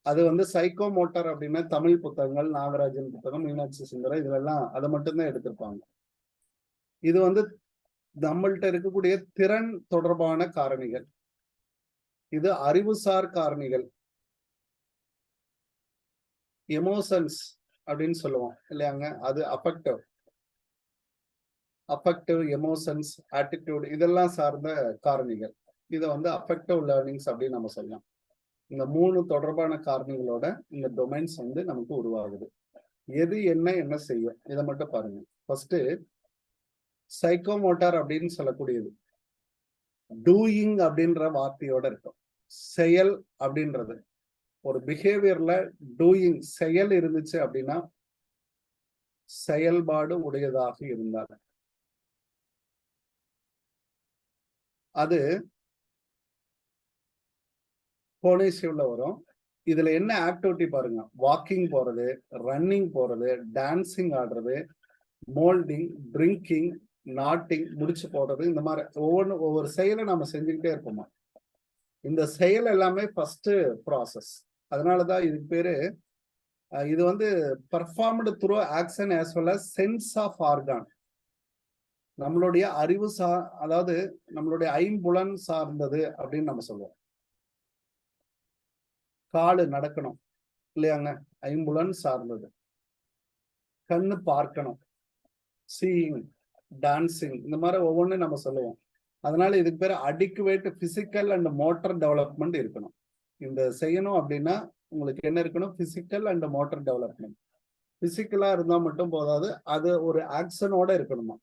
அது வந்து சைக்கோமோட்டார் அப்படின்னா தமிழ் புத்தகங்கள், நாகராஜன் புத்தகம், மீனாட்சி சுந்தரம், இதுலெல்லாம் அதை மட்டும்தான் எடுத்திருப்பாங்க. இது வந்து நம்மள்ட்ட இருக்கக்கூடிய திறன் தொடர்பான காரணிகள். இது அறிவுசார் காரணிகள். எமோஷன்ஸ் அப்படின்னு சொல்லுவோம் இல்லையாங்க, அது அஃபெக்டிவ் எமோஷன்ஸ், ஆட்டிடியூட், இதெல்லாம் சார்ந்த காரணிகள். இதை வந்து அஃபெக்டிவ் லேர்னிங்ஸ் அப்படின்னு நம்ம சொல்லலாம். இந்த 3 தொடர்பான காரணிகளோட இந்த டொமைன்ஸ் வந்து நமக்கு உருவாகுது. எது என்ன செய்யும் இதை மட்டும் பாருங்க. ஃபர்ஸ்ட் சைக்கோமோட்டார் அப்படின்னு சொல்லக்கூடியது டூயிங் அப்படின்ற வார்த்தையோட இருக்கும். செயல் அப்படின்றது ஒரு பிஹேவியர்ல டூயிங் செயல் இருந்துச்சு அப்படின்னா செயல்பாடு உடையதாக இருந்தால் அது கோனேசிவ்ல வரும். இதுல என்ன ஆக்டிவிட்டி பாருங்க, வாக்கிங் போறது, ரன்னிங் போறது, டான்சிங் ஆடுறது, மோல்டிங், ட்ரிங்கிங், நாட்டிங், முடிச்சு போடுறது, இந்த மாதிரி ஒவ்வொரு செயலை நம்ம செஞ்சுக்கிட்டே இருப்போமா. இந்த செயல் எல்லாமே ஃபர்ஸ்ட் ப்ராசஸ். அதனாலதான் இதுக்கு பேரு இது வந்து performed through action as well as sense of organ. நம்மளுடைய அறிவு அதாவது நம்மளுடைய ஐம்புலன் சார்ந்தது அப்படின்னு நம்ம சொல்லுவோம். காலு நடக்கணும் இல்லையாங்க, ஐம்புலன் சார்ந்தது. கண்ணு பார்க்கணும், சீயிங், டான்சிங், இந்த மாதிரி ஒவ்வொன்றும் நம்ம சொல்லுவோம். அதனால இதுக்கு பேர் adequate physical and motor development இருக்கணும். இந்த செய்யணும் அப்படின்னா உங்களுக்கு என்ன இருக்கணும், பிசிக்கல் அண்ட் மோட்டர் டெவலப்மெண்ட். பிசிக்கலா இருந்தா மட்டும் போதாது, அது ஒரு ஆக்ஷனோட இருக்கணுமா.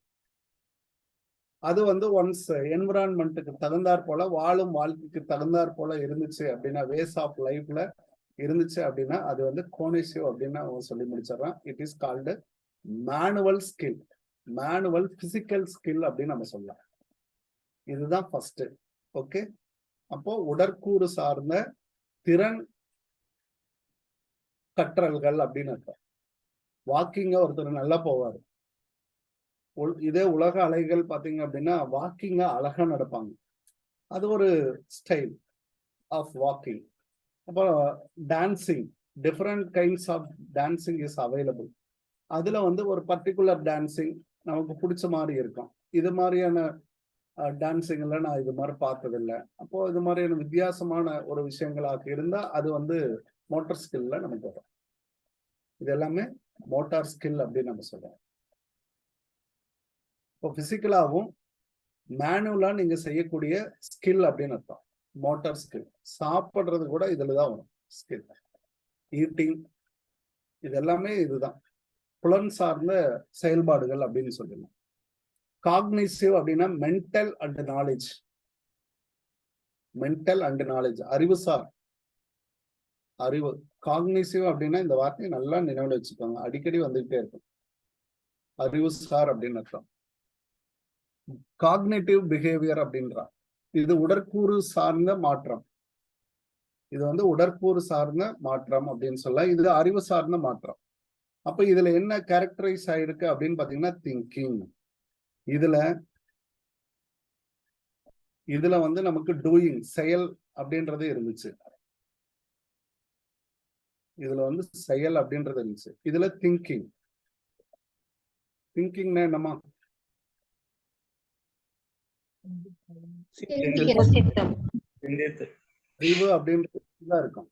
அது வந்து ஒன்ஸ் என்விரான்மெண்ட்டுக்கு தகுந்தாற் போல, வாழும் வாழ்க்கைக்கு தகுந்தாற் போல இருந்துச்சு அப்படின்னா, வேஸ் ஆஃப் லைஃப்ல இருந்துச்சு அப்படின்னா அது வந்து கோனேசிவ் அப்படின்னு அவன் சொல்லி முடிச்சிடறான். It is called manual skill, manual physical skill அப்படின்னு நம்ம சொல்லலாம். இதுதான் ஃபர்ஸ்ட். ஓகே, அப்போ உடற்கூறு சார்ந்த திறன் கற்றல்கள் அப்படின்னு அர்த்தம். வாக்கிங்க ஒருத்தர் நல்லா போவாரு. இதே உலக அலைகள் பாத்தீங்க அப்படின்னா வாக்கிங்க அழகா நடப்பாங்க. அது ஒரு ஸ்டைல் ஆஃப் வாக்கிங். அப்போ dancing, different kinds of dancing is available. அதுல வந்து ஒரு பர்டிகுலர் டான்சிங் நமக்கு பிடிச்ச மாதிரி இருக்கும். இது மாதிரியான டான்சிங்ல நான் இது மாதிரி பார்த்ததில்லை. அப்போ இது மாதிரியான வித்தியாசமான ஒரு விஷயங்களாக இருந்தா அது வந்து மோட்டார் ஸ்கில்ல நமக்கு வரும். இது எல்லாமே மோட்டார் ஸ்கில் அப்படின்னு நம்ம சொல்றோம். இப்போ பிசிக்கலாகவும் மேனுவலா நீங்க செய்யக்கூடிய ஸ்கில் அப்படின்னு அர்த்தம். Motor skill. சாப்பிட்றது கூட இதுலதான் வரும் ஸ்கில். ஈட்டிங், இது எல்லாமே இதுதான் புலன் சார்ந்த செயல்பாடுகள் அப்படின்னு சொல்லலாம். காக்னிசிவ் அப்படின்னா mental and knowledge. Mental and knowledge அறிவுசார், அறிவு. காக்னிசிவ் அப்படின்னா இந்த வார்த்தையை நல்லா நினைவுல வச்சுக்கோங்க, அடிக்கடி வந்துகிட்டே இருக்கும். அறிவுசார் அப்படின்னு அர்த்தம். காக்னேட்டிவ் பிஹேவியர் அப்படின்றா, இது உடற்கூறு சார்ந்த மாற்றம். இது வந்து உடற்கூறு சார்ந்த மாற்றம் அப்படின்னு சொல்ல, இது அறிவு சார்ந்த மாற்றம். அப்ப இதுல என்ன கேரக்டரைஸ் ஆயிருக்கு அப்படின்னு பாத்தீங்கன்னா திங்கிங். இதுல வந்து நமக்கு டூயிங் செயல் அப்படின்றது இருந்துச்சு. இதுல வந்து செயல் அப்படின்றது இருந்துச்சு. இதுல திங்கிங். திங்கிங்னா என்னமா, அறிவு அப்படின்றதுதான் இருக்கும்.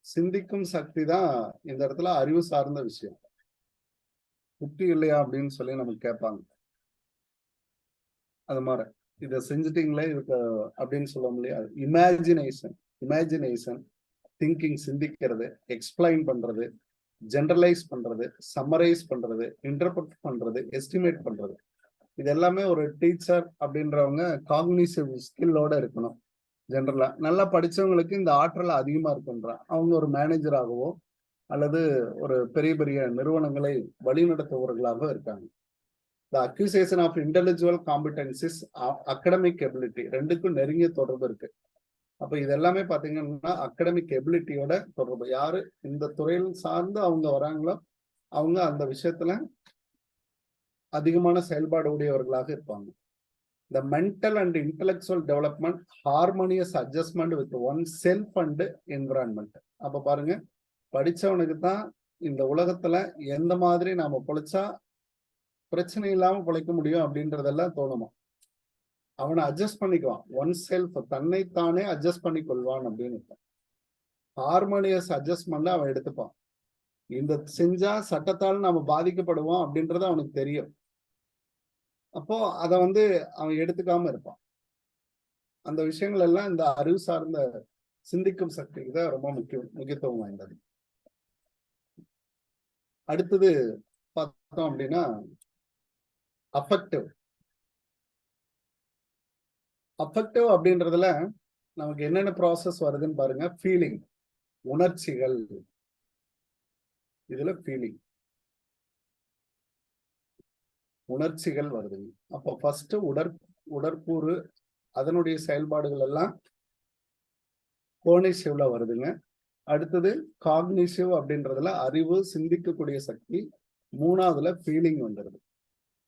சிந்திக்கும் சக்தி தான் இந்த இடத்துல அறிவு சார்ந்த விஷயம். புத்தி இல்லையா அப்படின்னு சொல்லி நமக்கு கேட்பாங்க. அது மாதிரி இதை செஞ்சுட்டீங்களே இதுக்கு அப்படின்னு சொல்ல முடியாது. இமேஜினேஷன், திங்கிங், சிந்திக்கிறது, எக்ஸ்பிளைன் பண்றது, ஜெனரலைஸ் பண்றது, சம்மரைஸ் பண்றது, இன்டர்பிரட் பண்றது, எஸ்டிமேட் பண்றது, இது எல்லாமே ஒரு டீச்சர் அப்படின்றவங்க காக்னிசிவ் ஸ்கில்லோட இருக்கணும். ஜெனரலா நல்லா படிச்சவங்களுக்கு இந்த ஆற்றல் அதிகமா இருக்குன்றான். அவங்க ஒரு மேனேஜராகவோ அல்லது ஒரு பெரிய பெரிய நிறுவனங்களை வழிநடத்துபவர்களாக இருக்காங்க. The accusation of intellectual competencies, academic ability, ரெண்டுக்கும் நெருங்கிய தொடர்பு இருக்கு. அப்ப இது எல்லாமே பாத்தீங்கன்னா அகடமிக் எபிலிட்டியோட தொடர்பு. யாரு இந்த துறையில் சார்ந்து அவங்க வராங்களோ அவங்க அந்த விஷயத்துல அதிகமான செயல்பாடு உடையவர்களாக இருப்பாங்க. The mental and intellectual development, harmonious adjustment with oneself and environment. அப்ப பாருங்க, படிச்சவனுக்கு தான் இந்த உலகத்துல எந்த மாதிரி நாம பொழைச்சா பிரச்சனை இல்லாம பொழைக்க முடியும் அப்படின்றதெல்லாம் தோணுமா. அவனை அட்ஜஸ்ட் பண்ணிக்குவான். ஒன் செல்ஃப், தன்னைத்தானே அட்ஜஸ்ட் பண்ணி கொள்வான் அப்படின்னு. ஹார்மோனியஸ் அட்ஜஸ்ட்மெண்ட் அவன் எடுத்துப்பான். இந்த செஞ்சா சட்டத்தால் நாம பாதிக்கப்படுவோம் அப்படின்றது அவனுக்கு தெரியும். அப்போ அதை வந்து அவன் எடுத்துக்காம இருப்பான். அந்த விஷயங்கள் எல்லாம் இந்த அறிவு சார்ந்த சிந்திக்கும் சக்திக்கு தான் ரொம்ப முக்கியத்துவம் வாய்ந்தது. அடுத்தது பார்த்தோம் அப்படின்னா அஃபெக்டிவ். அஃபெக்டிவ் அப்படின்றதுல நமக்கு என்னென்ன ப்ராசஸ் வருதுன்னு பாருங்க. ஃபீலிங், உணர்ச்சிகள். இதுல ஃபீலிங், உணர்ச்சிகள் வருது. அப்போ ஃபர்ஸ்ட் உடற்கூறு அதனுடைய செயல்பாடுகள் எல்லாம் கோனிசிவ்ல வருதுங்க. அடுத்தது காக்னிசிவ் அப்படின்றதுல அறிவு, சிந்திக்கக்கூடிய சக்தி. மூணாவதுல ஃபீலிங் வந்துடுது.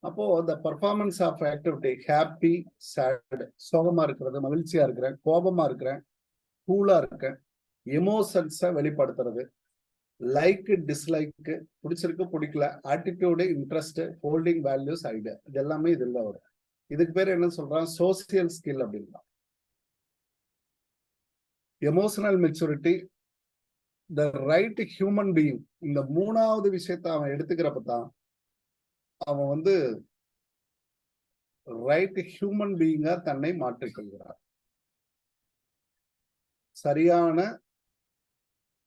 அப்போ the performance of activity, happy, sad, சோகமா இருக்கிறது, மகிழ்ச்சியா இருக்கிறேன், கோபமா இருக்கிறேன், கூலா இருக்கேன், எமோஷன்ஸை வெளிப்படுத்துறது, லைக், டிஸ்லைக், பிடிச்சிருக்கு பிடிக்கல, attitude, interest, holding values, idea, இது எல்லாமே இதுல வரும். இதுக்கு பேர் என்ன சொல்றான்? சோசியல் ஸ்கில் அப்படின்னா. Emotional maturity, the right human being. இந்த மூணாவது விஷயத்தை அவன் எடுத்துக்கிறப்ப தான் அவன் வந்து ரைட் ஹியூமன் பீயிங்கா தன்னை மாற்றிக்கொள்கிறார். சரியான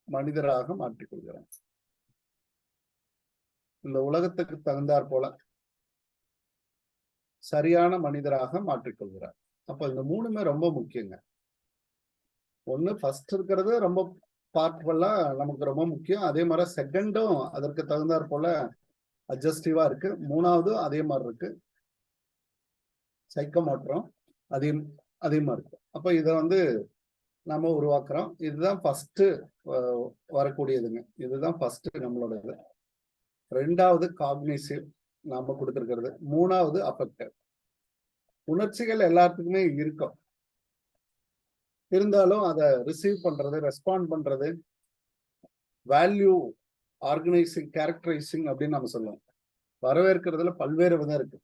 மனிதராக மாற்றிக்கொள்கிறார். இந்த உலகத்துக்கு தகுந்தாற் போல சரியான மனிதராக மாற்றிக்கொள்கிறார். அப்ப இந்த மூணுமே ரொம்ப முக்கியங்க. ஒண்ணு ஃபர்ஸ்ட் இருக்கிறது ரொம்ப பார்ட்ஃபுல்லா நமக்கு ரொம்ப முக்கியம். அதே மாதிரி செகண்டும் அதற்கு தகுந்தாற் போல அட்ஜஸ்டிவா இருக்கு. மூணாவது அதே மாதிரி இருக்கு, சைக்கோமோட்டரும் அதே மாதிரி இருக்கு. அப்ப இதை வந்து நாம உருவாக்குறோம். இதுதான் ஃபர்ஸ்ட் வரக்கூடியதுங்க. இதுதான் ஃபர்ஸ்ட் நம்மளோட இது. ரெண்டாவது காக்னிசிவ் நாம கொடுத்துருக்கிறது. மூணாவது அஃபெக்டிவ். உணர்ச்சிகள் எல்லாத்துக்குமே இருக்கும், இருந்தாலும் அதை ரிசீவ் பண்றது, ரெஸ்பாண்ட் பண்றது, வேல்யூ ஆர்கனைசிங், கேரக்டரைசிங் அப்படின்னு நம்ம சொல்லுவோம். வரவேற்கிறதுல பல்வேறு விதம் இருக்கு.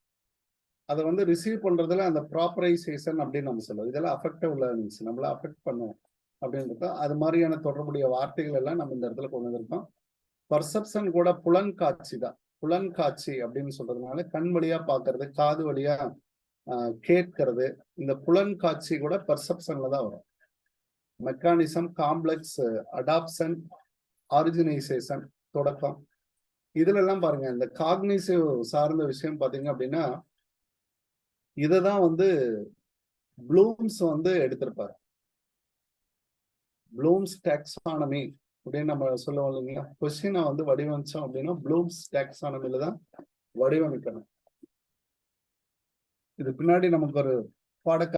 அதை வந்து ரிசீவ் பண்றதுல அந்த ப்ராப்பரைசேஷன் அப்படின்னு நம்ம சொல்லுவோம். இதெல்லாம் அஃபெக்டிவ் லேர்னிங்ஸ், நம்மள அஃபெக்ட் பண்ணுவோம் அப்படின்றது. அது மாதிரியான தொடர்புடைய வார்த்தைகள் எல்லாம் நம்ம இந்த இடத்துல கொண்டு வந்திருக்கோம். பர்செப்ஷன் கூட புலன்காட்சி தான். புலன்காட்சி அப்படின்னு சொல்றதுனால கண் வழியா பாக்குறது, காது வழியா கேட்கறது. இந்த புலன்காட்சி கூட பர்செப்ஷன்ல தான் வரும். மெக்கானிசம், காம்ப்ளெக்ஸ், அடாப்ஷன், ஆரிஜினைசேஷன், தொடக்கம். இதுல எல்லாம் பாருங்க, இந்த காக்னிசிவ் சார்ந்த விஷயம் பாத்தீங்க அப்படின்னா இததான் வந்து ப்ளூம்ஸ் வந்து எடுத்திருப்பாரு. ப்ளூம்ஸ் டாக்ஸானமி அப்படின்னு நம்ம சொல்லுவோம் இல்லைங்களா. கொஸ்டினை வந்து வடிவமைச்சோம் அப்படின்னா ப்ளூம்ஸ் டாக்ஸானமில தான் வடிவமைக்கணும். இது பின்னாடி நமக்கு ஒரு பாட